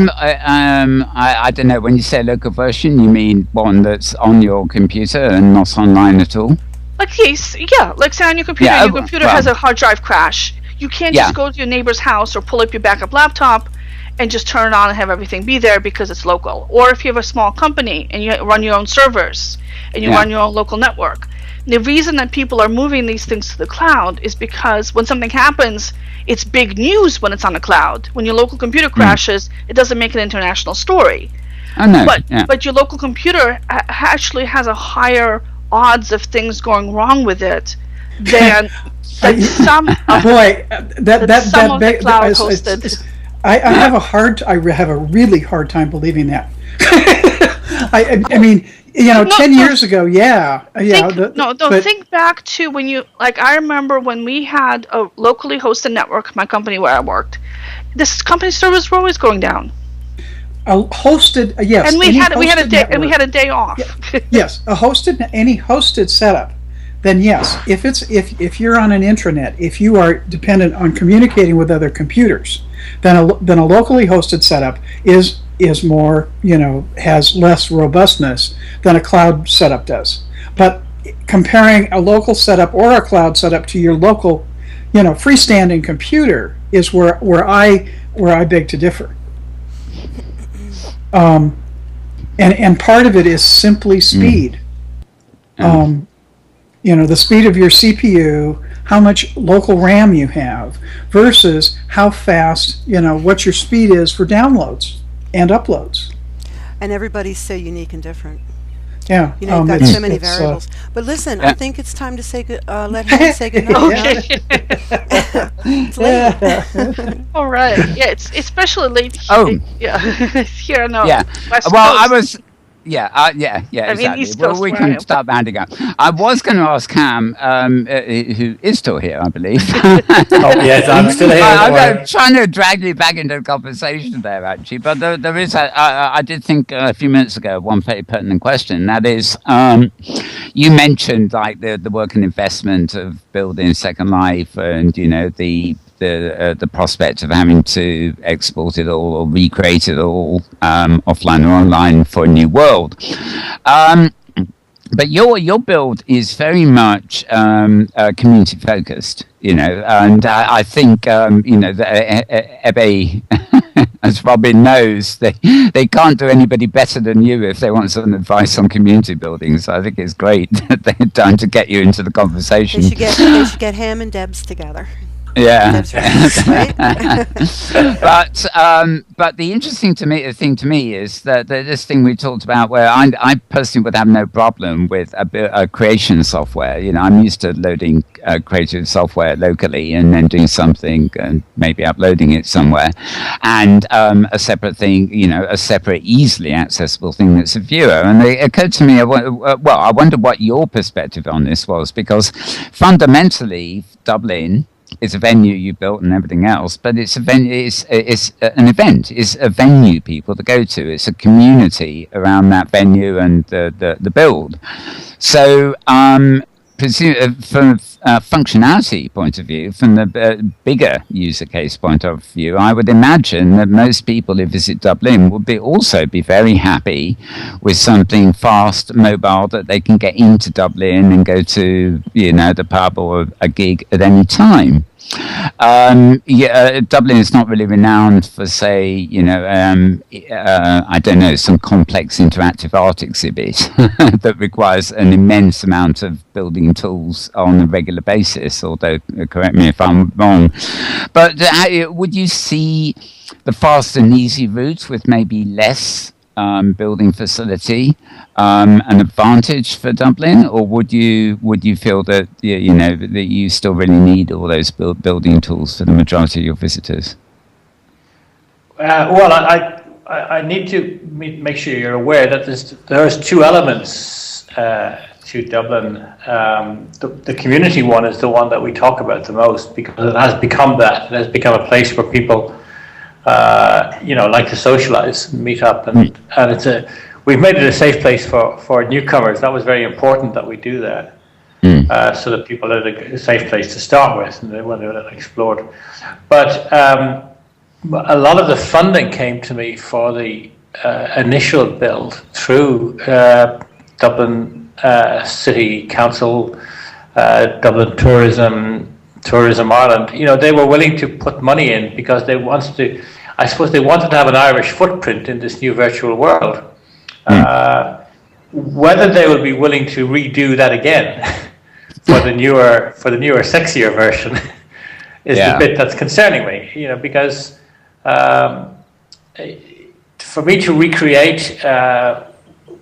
Speaker 1: don't know, when you say local version, you mean one that's on your computer and not online at all?
Speaker 2: Like say on your computer, your computer has a hard drive crash. You can't just go to your neighbor's house or pull up your backup laptop and just turn it on and have everything be there because it's local. Or if you have a small company and you run your own servers and you run your own local network. The reason that people are moving these things to the cloud is because when something happens, it's big news when it's on the cloud. When your local computer crashes, it doesn't make an international story.
Speaker 1: I know.
Speaker 2: But your local computer actually has a higher odds of things going wrong with it than some.
Speaker 4: Boy,
Speaker 2: some of the cloud hosted.
Speaker 4: I have a really hard time believing that. I mean, 10 years ago,
Speaker 2: think back to when you, I remember when we had a locally hosted network, my company where I worked, this company servers were always going down.
Speaker 4: Hosted, yes.
Speaker 2: And we had a day off.
Speaker 4: Yes, any hosted setup, then yes. If you're on an intranet, if you are dependent on communicating with other computers, then a locally hosted setup is more, has less robustness than a cloud setup does. But comparing a local setup or a cloud setup to your local, freestanding computer is where I beg to differ. And part of it is simply speed. The speed of your CPU, how much local RAM you have, versus how fast, what your speed is for downloads and uploads.
Speaker 5: And everybody's so unique and different.
Speaker 4: Yeah.
Speaker 5: You've got so many variables. But listen, I think it's time to let him say goodnight. It's late.
Speaker 2: All right. Yeah, it's especially late. Here on the West Coast.
Speaker 1: Exactly. Well, we can start rounding up. I was going to ask Cam, who is still here, I believe.
Speaker 3: Yes, I'm still here.
Speaker 1: I'm trying to drag you back into the conversation there, actually. But there is, I did think a few minutes ago, one very pertinent question. That is, you mentioned the work and investment of building Second Life, and the prospect of having to export it all or recreate it all offline or online for a new world. but your build is very much community focused, and I think Ebbe, as Robin knows, they can't do anybody better than you if they want some advice on community building. So I think it's great that they're trying to get you into the conversation.
Speaker 5: They should get Ham and Debs together.
Speaker 1: Yeah.
Speaker 5: Right?
Speaker 1: But the interesting thing to me is that this thing we talked about, where I personally would have no problem with a creation software. I'm used to loading creative software locally and then doing something and maybe uploading it somewhere, and a separate thing, a separate, easily accessible thing that's a viewer. And it occurred to me, I wonder what your perspective on this was, because fundamentally, Dublin is a venue you built and everything else, but it's a venue. It's an event. It's a venue people to go to. It's a community around that venue and the build. So, from a functionality point of view, from the bigger user case point of view, I would imagine that most people who visit Dublin would also be very happy with something fast, mobile, that they can get into Dublin and go to, the pub or a gig at any time. Dublin is not really renowned for, say, I don't know, some complex interactive art exhibit that requires an immense amount of building tools on a regular basis, although, correct me if I'm wrong. But would you see the fast and easy route with maybe less building facility an advantage for Dublin, or would you feel that that you still really need all those building tools for the majority of your visitors?
Speaker 3: Well, I need to make sure you're aware that there's two elements to Dublin. The community one is the one that we talk about the most, because it has become that. It has become a place where people like to socialize and meet up, and we've made it a safe place for newcomers. That was very important that we do that, so that people had a safe place to start with and when they were explored. But a lot of the funding came to me for the initial build through Dublin City Council, Dublin Tourism Ireland. They were willing to put money in because they wanted to. I suppose they wanted to have an Irish footprint in this new virtual world. Whether they will be willing to redo that again for the newer, sexier version is the bit that's concerning me. Because for me to recreate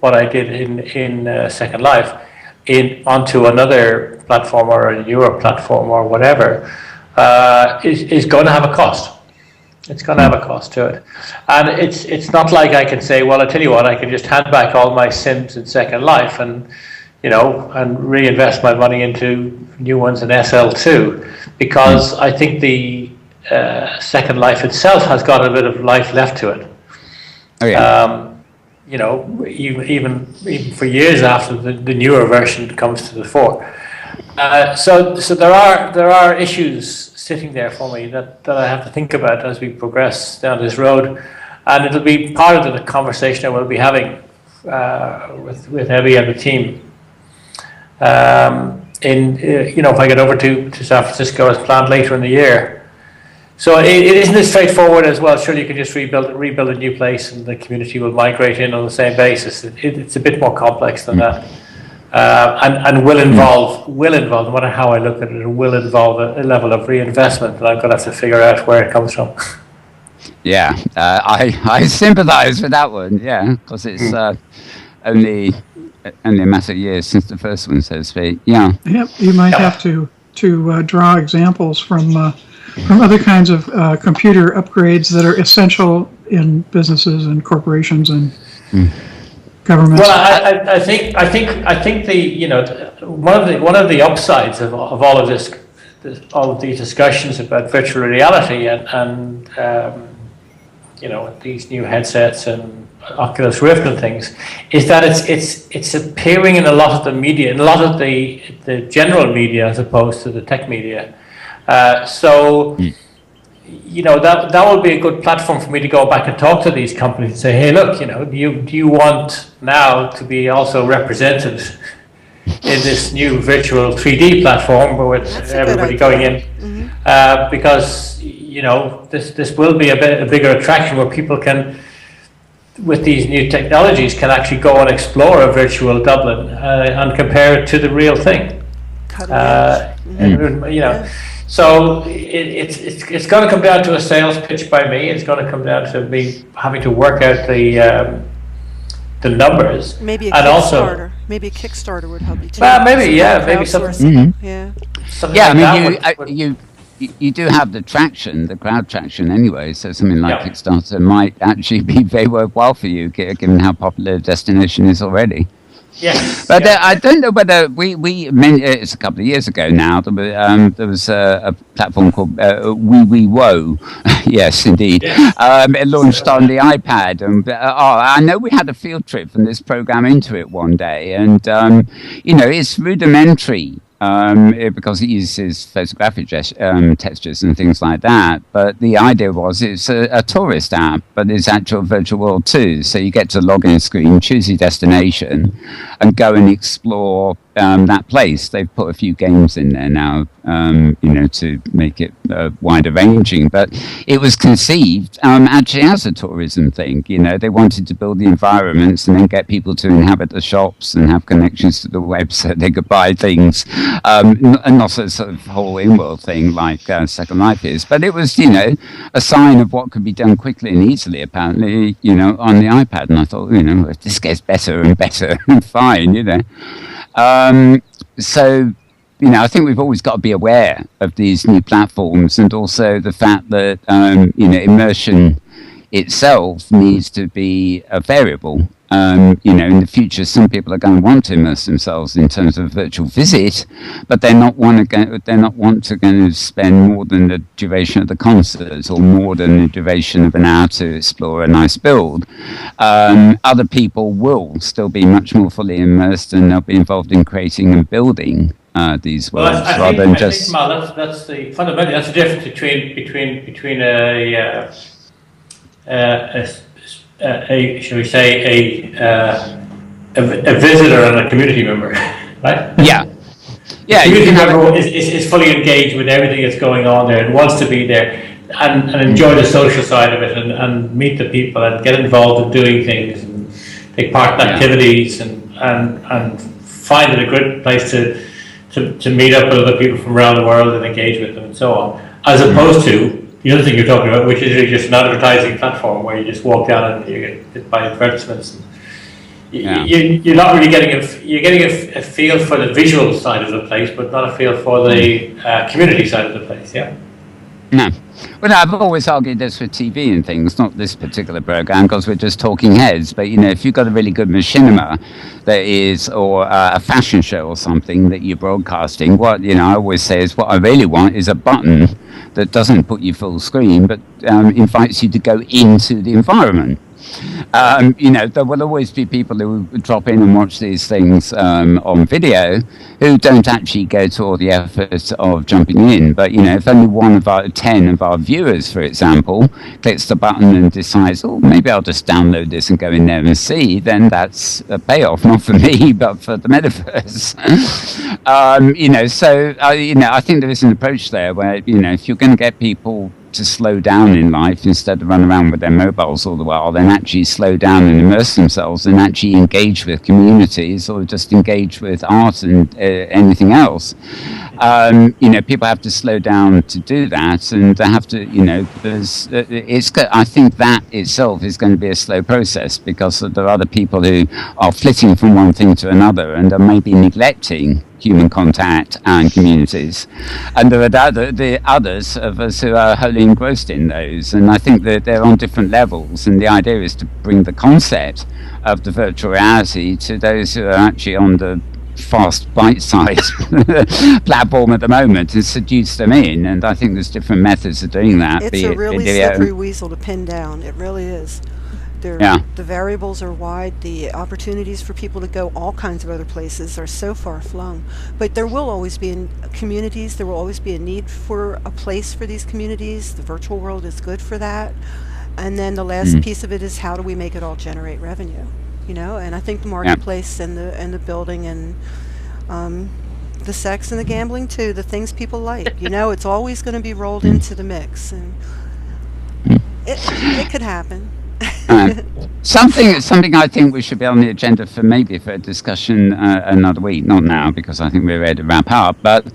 Speaker 3: what I did in Second Life onto another platform or a newer platform or whatever is going to have a cost. It's going to have a cost to it, and it's not like I can say, well, I tell you what, I can just hand back all my Sims in Second Life and and reinvest my money into new ones in SL2, because I think the Second Life itself has got a bit of life left to it.
Speaker 1: Oh yeah.
Speaker 3: Even for years after the newer version comes to the fore. So there are issues sitting there for me that I have to think about as we progress down this road, and it'll be part of the conversation I will be having with Evie and the team. If I get over to San Francisco as planned later in the year. So it isn't as straightforward as, well, sure, you can just rebuild a new place and the community will migrate in on the same basis. It's a bit more complex than that. And will involve, no matter how I look at it, will involve a level of reinvestment that I'm going to have to figure out where it comes from.
Speaker 1: Yeah, I sympathise with that one, because it's only a matter of years since the first one, so to speak. Yeah.
Speaker 4: Yep, you might have to draw examples from other kinds of computer upgrades that are essential in businesses and corporations and governments.
Speaker 3: Well, I think the one of the upsides of all of this, all of these discussions about virtual reality and these new headsets and Oculus Rift and things, is that it's appearing in a lot of the media, in a lot of the general media as opposed to the tech media. that would be a good platform for me to go back and talk to these companies and say, hey, look, do you want now to be also represented in this new virtual 3D platform with everybody going in? Because this will be a bigger attraction where people can, with these new technologies, can actually go and explore a virtual Dublin and compare it to the real thing. So it's going to come down to a sales pitch by me. It's going to come down to me having to work out the numbers.
Speaker 5: Maybe a
Speaker 3: and
Speaker 5: Kickstarter. Maybe a Kickstarter would help you too.
Speaker 3: Well, maybe something.
Speaker 1: You do have the traction, the crowd traction anyway, so something like Kickstarter might actually be very worthwhile for you, given how popular the destination is already.
Speaker 3: Yes.
Speaker 1: But I don't know whether it's a couple of years ago now, there was a platform called Woo. Yes, indeed.
Speaker 3: Yes.
Speaker 1: It launched on the iPad. And I know we had a field trip from this program into it one day. And, it's rudimentary. Because it uses photographic textures and things like that. But the idea was it's a tourist app, but it's actual virtual world too. So you get to log in screen, choose your destination, and go and explore that place. They've put a few games in there now, to make it wider ranging. But it was conceived actually as a tourism thing. They wanted to build the environments and then get people to inhabit the shops and have connections to the web so they could buy things. And not a sort of whole Inworld thing like Second Life is. But it was, a sign of what could be done quickly and easily, apparently, on the iPad. And I thought, if this gets better and better, fine, So, I think we've always got to be aware of these new platforms and also the fact that, immersion itself needs to be a variable. In the future, some people are going to want to immerse themselves in terms of a virtual visit, but they're not want to spend more than the duration of the concert or more than the duration of an hour to explore a nice build. Other people will still be much more fully immersed, and they'll be involved in creating and building these worlds rather than just.
Speaker 3: That's the fundamentally that's the difference between shall we say, a visitor and a community member, right?
Speaker 1: Yeah.
Speaker 3: The community member is fully engaged with everything that's going on there and wants to be there and enjoy the social side of it and meet the people and get involved in doing things and take part in activities and find it a good place to meet up with other people from around the world and engage with them and so on, as opposed to the other thing you're talking about, which is just an advertising platform where you just walk down and you get by advertisements. You're not really getting a feel for the visual side of the place, but not a feel for the community side of the place. Yeah.
Speaker 1: No. Well, I've always argued this with TV and things, not this particular program, because we're just talking heads. But if you've got a really good machinima or a fashion show or something that you're broadcasting, what I always say is what I really want is a button that doesn't put you full screen, but invites you to go into the environment. There will always be people who drop in and watch these things on video who don't actually go to all the effort of jumping in. But, if only 1 of our 10 of our viewers, for example, clicks the button and decides, maybe I'll just download this and go in there and see, then that's a payoff, not for me, but for the metaverse. I think there is an approach there where, if you're going to get people to slow down in life instead of run around with their mobiles all the while, then actually slow down and immerse themselves and actually engage with communities or just engage with art and anything else. People have to slow down to do that, and they have to, I think that itself is going to be a slow process because there are other people who are flitting from one thing to another and are maybe neglecting human contact and communities. And there are the others of us who are wholly engrossed in those. And I think that they're on different levels. And the idea is to bring the concept of the virtual reality to those who are actually on the fast bite-sized platform at the moment and seduce them in. And I think there's different methods of doing that.
Speaker 5: It's a really slippery weasel to pin down. It really is. The variables are wide. The opportunities for people to go all kinds of other places are so far flung. But there will always be communities. There will always be a need for a place for these communities. The virtual world is good for that. And then the last piece of it is, how do we make it all generate revenue? And I think the marketplace and the building and the sex and the gambling too, the things people like. It's always going to be rolled into the mix, and it could happen.
Speaker 1: Something I think we should be on the agenda for a discussion another week. Not now, because I think we're ready to wrap up. But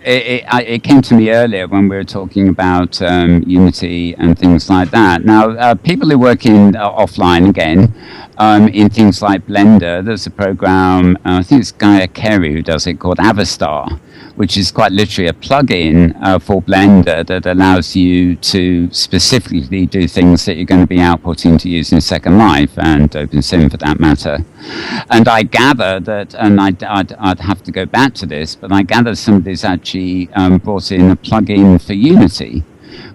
Speaker 1: it came to me earlier when we were talking about Unity and things like that. Now, people who work in offline again, in things like Blender, there's a program, I think it's Gaia Kerry who does it, called Avastar, which is quite literally a plug-in for Blender that allows you to specifically do things that you're going to be outputting to use in Second Life and OpenSim for that matter. And I gather that, and I'd have to go back to this, but I gather somebody's actually brought in a plug-in for Unity,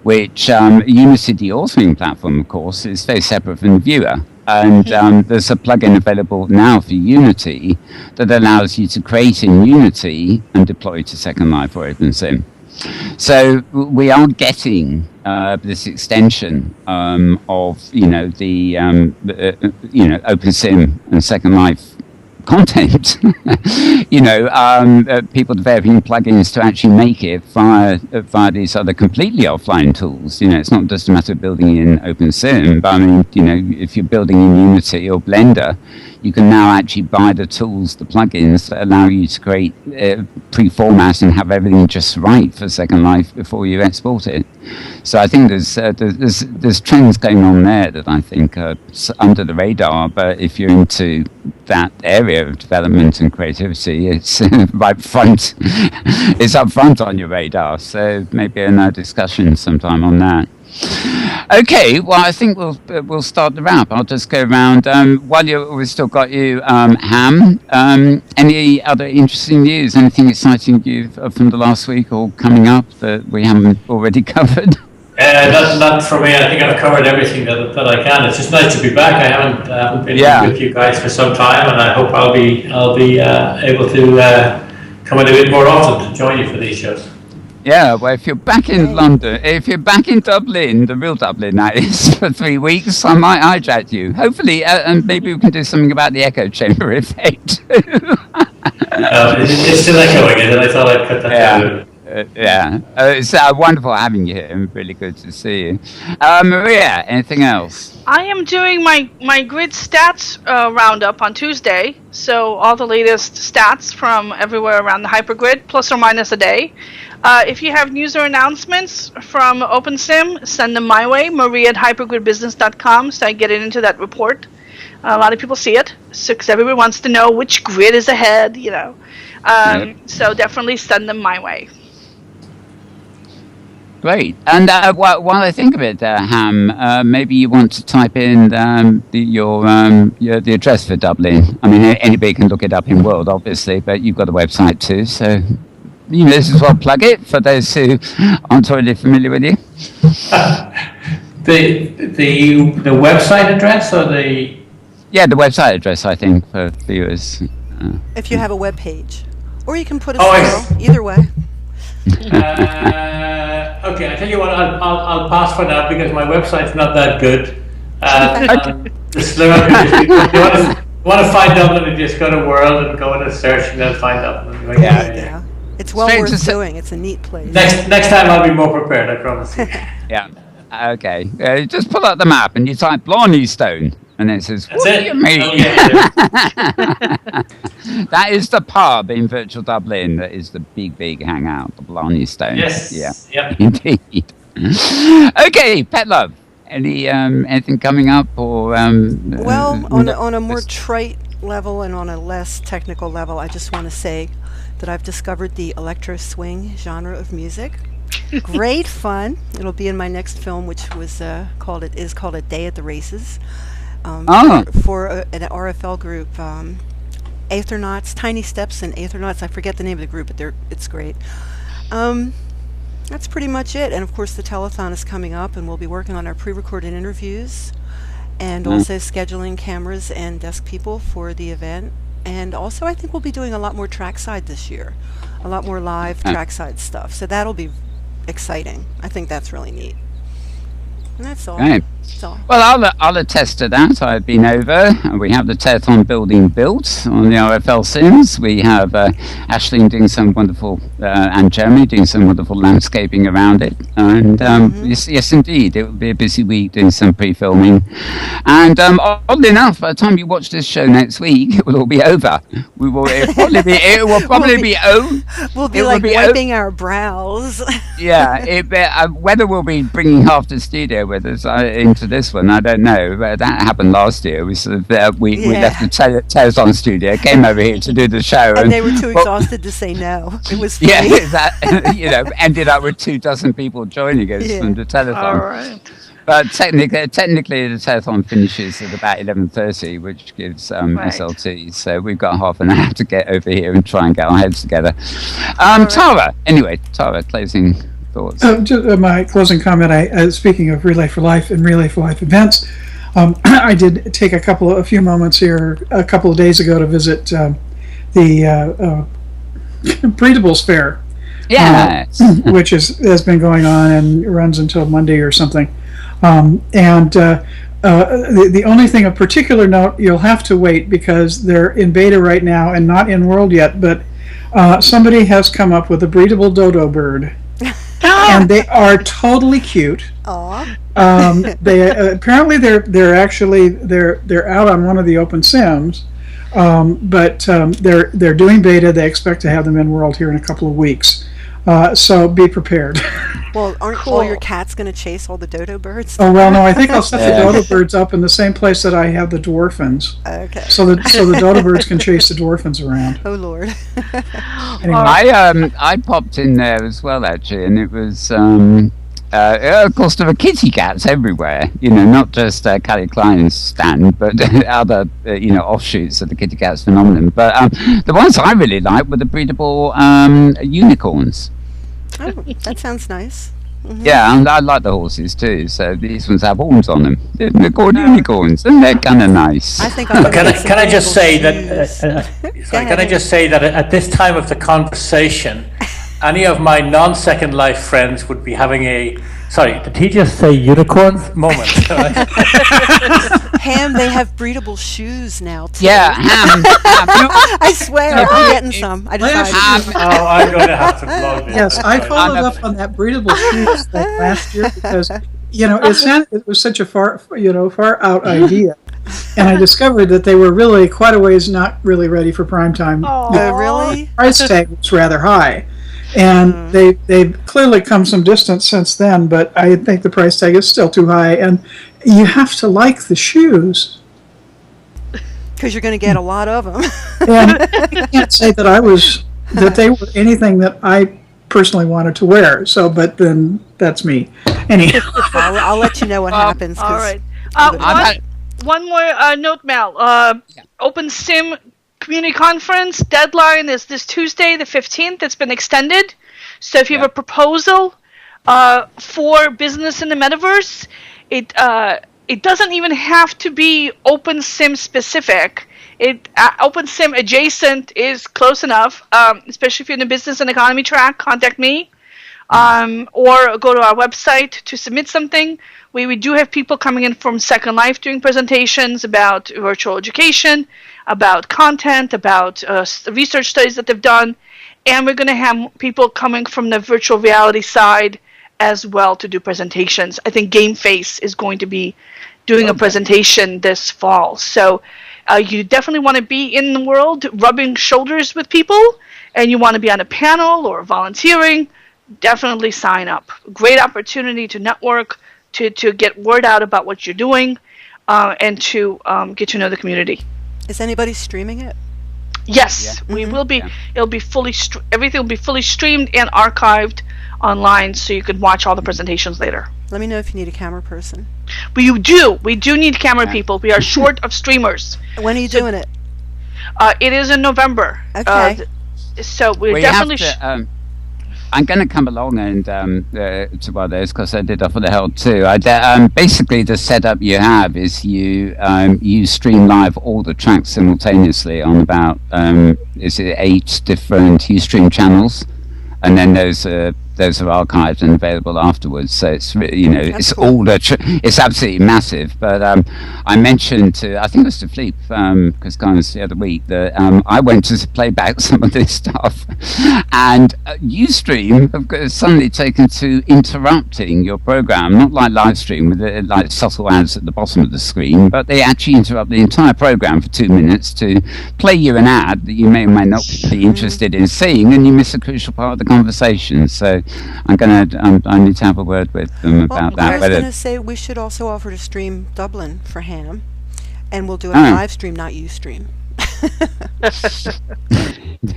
Speaker 1: which Unity, the authoring platform, of course, is very separate from the viewer. And there's a plugin available now for Unity that allows you to create in Unity and deploy to Second Life or OpenSim. So we are getting this extension of the OpenSim and Second Life content. People developing plugins to actually make it via these other completely offline tools. It's not just a matter of building in OpenSim, but I mean, if you're building in Unity or Blender, you can now actually buy the tools, the plugins that allow you to create pre-format and have everything just right for Second Life before you export it. So I think there's trends going on there that I think are under the radar, but if you're into that area of development and creativity, it's right front. It's up front on your radar. So maybe a discussion sometime on that. Okay, well, I think we'll start the wrap. I'll just go around. While we've still got you, Ham, any other interesting news? Anything exciting from the last week or coming up that we haven't already covered?
Speaker 3: Not for me. I think I've covered everything that I can. It's just nice to be back. I haven't been with you guys for some time, and I hope I'll be able to come in a bit more often to join you for these shows.
Speaker 1: Yeah, well, if you're back in London, if you're back in Dublin, the real Dublin, that is, for 3 weeks, I might hijack you. Hopefully, and maybe we can do something about the echo chamber effect.
Speaker 3: It's still echoing, and I thought I'd cut that down.
Speaker 1: It's wonderful having you here, and really good to see you. Maria, anything else?
Speaker 2: I am doing my grid stats roundup on Tuesday, so all the latest stats from everywhere around the hypergrid, plus or minus a day. If you have news or announcements from OpenSim, send them my way, maria@hypergridbusiness.com, so I get it into that report. A lot of people see it, because everyone wants to know which grid is ahead, So definitely send them my way.
Speaker 1: Great. And while I think of it, Ham, maybe you want to type in the address for Dublin. I mean, anybody can look it up in World, obviously, but you've got a website too, so this is what plug it for those who aren't already familiar with you.
Speaker 3: The website address or the...
Speaker 1: Yeah, the website address, I think, for viewers.
Speaker 5: If you have a web page. Or you can put a zero, either way.
Speaker 3: Okay, I tell you what, I'll pass for now because my website's not that good. The slimmer could just be, you want to find Dublin and just go to World and go in a search and then find Dublin.
Speaker 5: Yeah. It's well worth doing. It's a neat place.
Speaker 3: Next time I'll be more prepared, I promise you.
Speaker 1: Yeah. Okay. Just pull out the map and you type Blarney Stone. And it says, what do you mean?
Speaker 3: Oh, yeah.
Speaker 1: That is the pub in virtual Dublin. That is the big hangout, the Blarney Stone.
Speaker 3: Yes.
Speaker 1: Yeah.
Speaker 3: Yep.
Speaker 1: Indeed. Okay, Petlove. Anything coming up or?
Speaker 5: Well, on a more trite level and on a less technical level, I just want to say that I've discovered the electro swing genre of music. Great fun. It'll be in my next film, which was called A Day at the Races. For an RFL group, Aethernauts, Tiny Steps and Aethernauts. I forget the name of the group, but it's great. That's pretty much it. And of course, the telethon is coming up, and we'll be working on our pre-recorded interviews. and also scheduling cameras and desk people for the event. And also, I think we'll be doing a lot more trackside this year, a lot more live trackside stuff. So that'll be exciting. I think that's really neat. And that's all.
Speaker 1: Right.
Speaker 5: That's all.
Speaker 1: Well, I'll attest to that. I've been over. We have the Telethon building built on the RFL Sims. We have Aisling doing some wonderful, and Jeremy doing some wonderful landscaping around it. And yes, indeed, it will be a busy week doing some pre-filming. And oddly enough, by the time you watch this show next week, it will all be over. It will probably be over.
Speaker 5: We'll be like wiping our brows.
Speaker 1: Yeah, whether we'll be bringing half the studio with us into this one, I don't know. But that happened last year. We sort of we left the Telethon studio, came over here to do the show,
Speaker 5: and they were too exhausted to say no. It was funny.
Speaker 1: Ended up with 24 people joining us from the Telethon.
Speaker 2: All right.
Speaker 1: But technically, the telethon finishes at about 11:30, which gives SLT. So we've got half an hour to get over here and try and get our heads together. Tara, closing thoughts.
Speaker 4: Just, my closing comment. Speaking of Relay for Life and Relay for Life events, I did take a few moments here a couple of days ago to visit the Breedables Fair.
Speaker 1: Yes.
Speaker 4: Which has been going on and runs until Monday or something. The only thing of particular note, you'll have to wait because they're in beta right now and not in World yet, but somebody has come up with a breedable dodo bird. And they are totally cute.
Speaker 5: Aww.
Speaker 4: They apparently they're out on one of the open sims, but they're doing beta. They expect to have them in World here in a couple of weeks. So be prepared.
Speaker 5: Well, aren't all your cats going to chase all the dodo birds?
Speaker 4: Oh well, no. I think I'll set the dodo birds up in the same place that I have the dwarfins.
Speaker 5: Okay.
Speaker 4: So the dodo birds can chase the dwarfins around.
Speaker 5: Oh Lord.
Speaker 4: Anyway.
Speaker 1: I popped in there as well actually, and it was of course there were kitty cats everywhere. Not just Callie Klein's stand, but other offshoots of the kitty cats phenomenon. But the ones I really liked were the breedable unicorns.
Speaker 5: Oh, that sounds nice. Mm-hmm.
Speaker 1: Yeah, and I like the horses too. So these ones have horns on them. They're called unicorns, and they're kind of nice.
Speaker 5: I think
Speaker 3: can I just say that at this time of the conversation, any of my non-Second Life friends would be having a did he just say unicorn moment?
Speaker 5: Ham, they have breedable shoes now too.
Speaker 1: Yeah, Ham.
Speaker 5: I swear, I'm getting some. I decided.
Speaker 3: I'm going to have to plug this.
Speaker 4: Yes, I followed up on that breedable shoes last year because it was such a far out idea, and I discovered that they were really quite a ways not really ready for prime time.
Speaker 5: Oh, really?
Speaker 4: The price tag was rather high. And they've clearly come some distance since then, but I think the price tag is still too high. And you have to like the shoes.
Speaker 5: Because you're going to get a lot of them.
Speaker 4: And I can't say that they were anything that I personally wanted to wear. So, but then that's me. Anyhow.
Speaker 5: I'll let you know what happens.
Speaker 2: All right. One more note, Mal. Open Sim Community Conference deadline is this Tuesday, the 15th. It's been extended. So if you have a proposal for business in the metaverse, it doesn't even have to be OpenSim specific. OpenSim adjacent is close enough, especially if you're in the business and economy track. Contact me or go to our website to submit something. We do have people coming in from Second Life doing presentations about virtual education, about content, about research studies that they've done, and we're going to have people coming from the virtual reality side as well to do presentations. I think GameFace is going to be doing a presentation this fall. So you definitely want to be in the world rubbing shoulders with people, and you want to be on a panel or volunteering, definitely sign up. Great opportunity to network, to get word out about what you're doing, and to get to know the community.
Speaker 5: Is anybody streaming it?
Speaker 2: Yes, we will be. Yeah. It'll be everything will be fully streamed and archived online, so you can watch all the presentations later.
Speaker 5: Let me know if you need a camera person.
Speaker 2: We do need camera people. We are short of streamers.
Speaker 5: When are you doing it?
Speaker 2: It is in November.
Speaker 5: Okay.
Speaker 2: So we're definitely.
Speaker 1: I'm going to come along and to one of those because I did offer the help too. Basically, the setup you have is you stream live all the tracks simultaneously on about 8 different Ustream channels, and then those are archived and available afterwards. So it's it's cool. It's absolutely massive. But I mentioned I think it was to Philippe because Guns the other week that I went to play back some of this stuff, and Ustream have suddenly taken to interrupting your program, not like live stream with like subtle ads at the bottom of the screen, but they actually interrupt the entire program for 2 minutes to play you an ad that you may or may not be interested in seeing, and you miss a crucial part of the conversation. So I need to have a word with them about that.
Speaker 5: I was going to say we should also offer to stream Dublin for Ham, and we'll do it on live stream, not Ustream.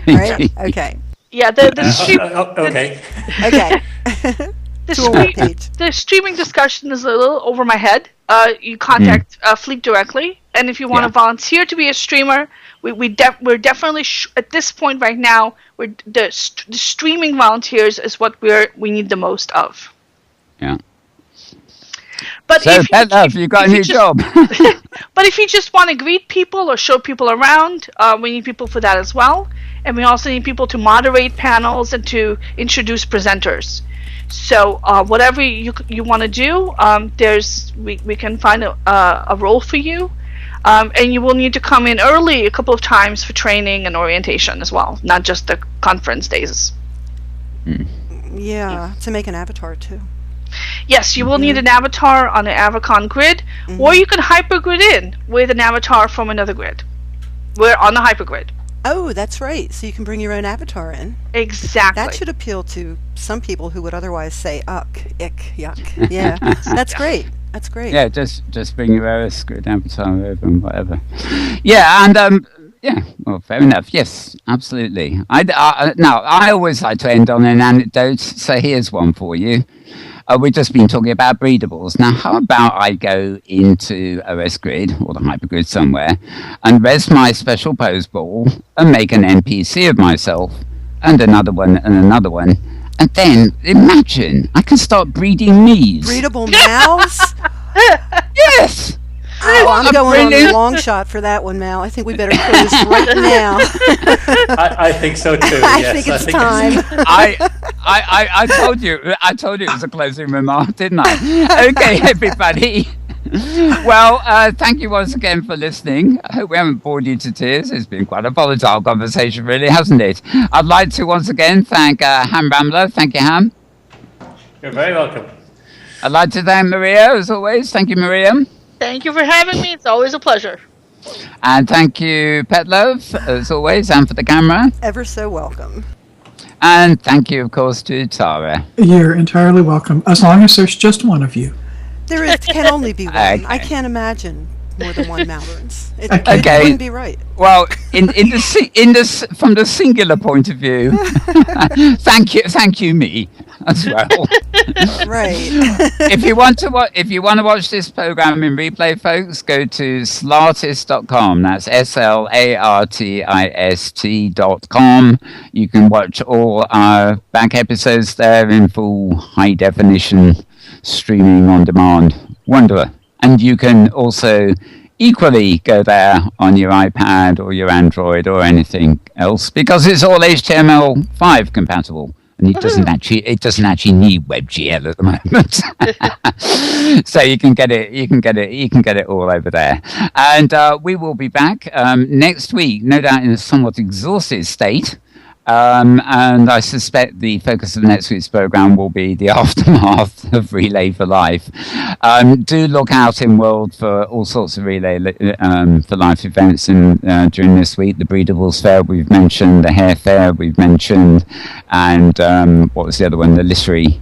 Speaker 5: Right? Okay.
Speaker 2: Yeah.
Speaker 3: Okay.
Speaker 5: Okay.
Speaker 2: The streaming discussion is a little over my head. You contact Philippe directly, and if you want to volunteer to be a streamer, we're definitely at this point right now. The streaming volunteers is what we need the most of.
Speaker 1: Yeah.
Speaker 2: But
Speaker 1: so Petlove, you got a new job.
Speaker 2: But if you just want to greet people or show people around, we need people for that as well, and we also need people to moderate panels and to introduce presenters. So whatever you want to do, we can find a role for you, and you will need to come in early a couple of times for training and orientation as well, not just the conference days.
Speaker 5: Yeah, to make an avatar too.
Speaker 2: Yes, you will need an avatar on an Avacon grid, or you can hypergrid in with an avatar from another grid. We're on the hypergrid.
Speaker 5: Oh, that's right. So you can bring your own avatar in.
Speaker 2: Exactly.
Speaker 5: That should appeal to some people who would otherwise say, ick, yuck. Yeah, that's great. That's great.
Speaker 1: Yeah, just bring your own grid avatar over and whatever. Yeah, and well, fair enough. Yes, absolutely. I always like to end on an anecdote, so here's one for you. We've just been talking about breedables. Now, how about I go into OS Grid or the Hypergrid somewhere and res my special pose ball and make an NPC of myself and another one and another one. And then, imagine, I can start breeding me's.
Speaker 5: Breedable mouse?
Speaker 1: Yes!
Speaker 5: Oh, I'm going on the long shot for that one, Mal. I think we better close right now.
Speaker 3: I think so too.
Speaker 5: I think it's time.
Speaker 1: I told you it was a closing remark, didn't I? Okay, everybody. Well, thank you once again for listening. I hope we haven't bored you to tears. It's been quite a volatile conversation, really, hasn't it? I'd like to once again thank Ham Rambler. Thank you, Ham.
Speaker 3: You're very welcome.
Speaker 1: I'd like to thank Maria, as always. Thank you, Maria.
Speaker 2: Thank you for having me. It's always a pleasure.
Speaker 1: And thank you, Petlove, as always, and for the camera.
Speaker 5: Ever so welcome.
Speaker 1: And thank you, of course, to Tara.
Speaker 4: You're entirely welcome, as long as there's just one of you.
Speaker 5: There can only be one.
Speaker 1: Okay.
Speaker 5: I can't imagine more than one Malverns. It wouldn't be right.
Speaker 1: Well, from the singular point of view, thank you, me as well.
Speaker 5: Right.
Speaker 1: If you want to watch this program in replay, folks, go to slartist.com. That's SLARTIST.com. You can watch all our back episodes there in full high definition streaming on demand. Wonderful. And you can also equally go there on your iPad or your Android or anything else, because it's all HTML5 compatible, and it doesn't actually need WebGL at the moment. So you can get it all over there. And we will be back next week, no doubt in a somewhat exhausted state. And I suspect the focus of next week's program will be the aftermath of Relay for Life. Do look out Inworld for all sorts of Relay for Life events during this week. The Breedables Fair we've mentioned, the Hair Fair we've mentioned, and what was the other one? The Literary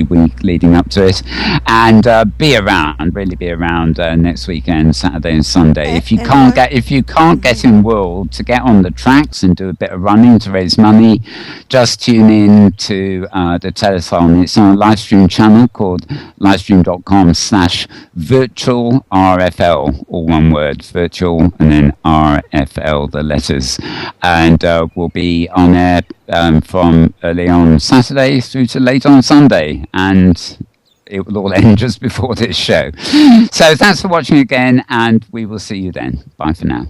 Speaker 1: week leading up to it. And be around next weekend, Saturday and Sunday. If you can't get Inworld to get on the tracks and do a bit of running to raise money, just tune in to the telethon. It's on a live stream channel called livestream.com/virtual RFL, all one word, virtual, and then RFL, the letters. And we'll be on air from early on Saturday through to late on Sunday. And it will all end just before this show. So thanks for watching again, and we will see you then. Bye for now.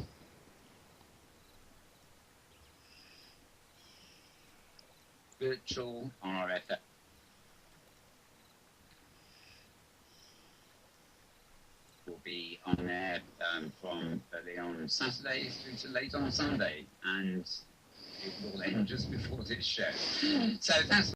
Speaker 1: Virtual RFL. Will be on air from early on Saturday through to late on Sunday, and it will end just before this show. So thanks.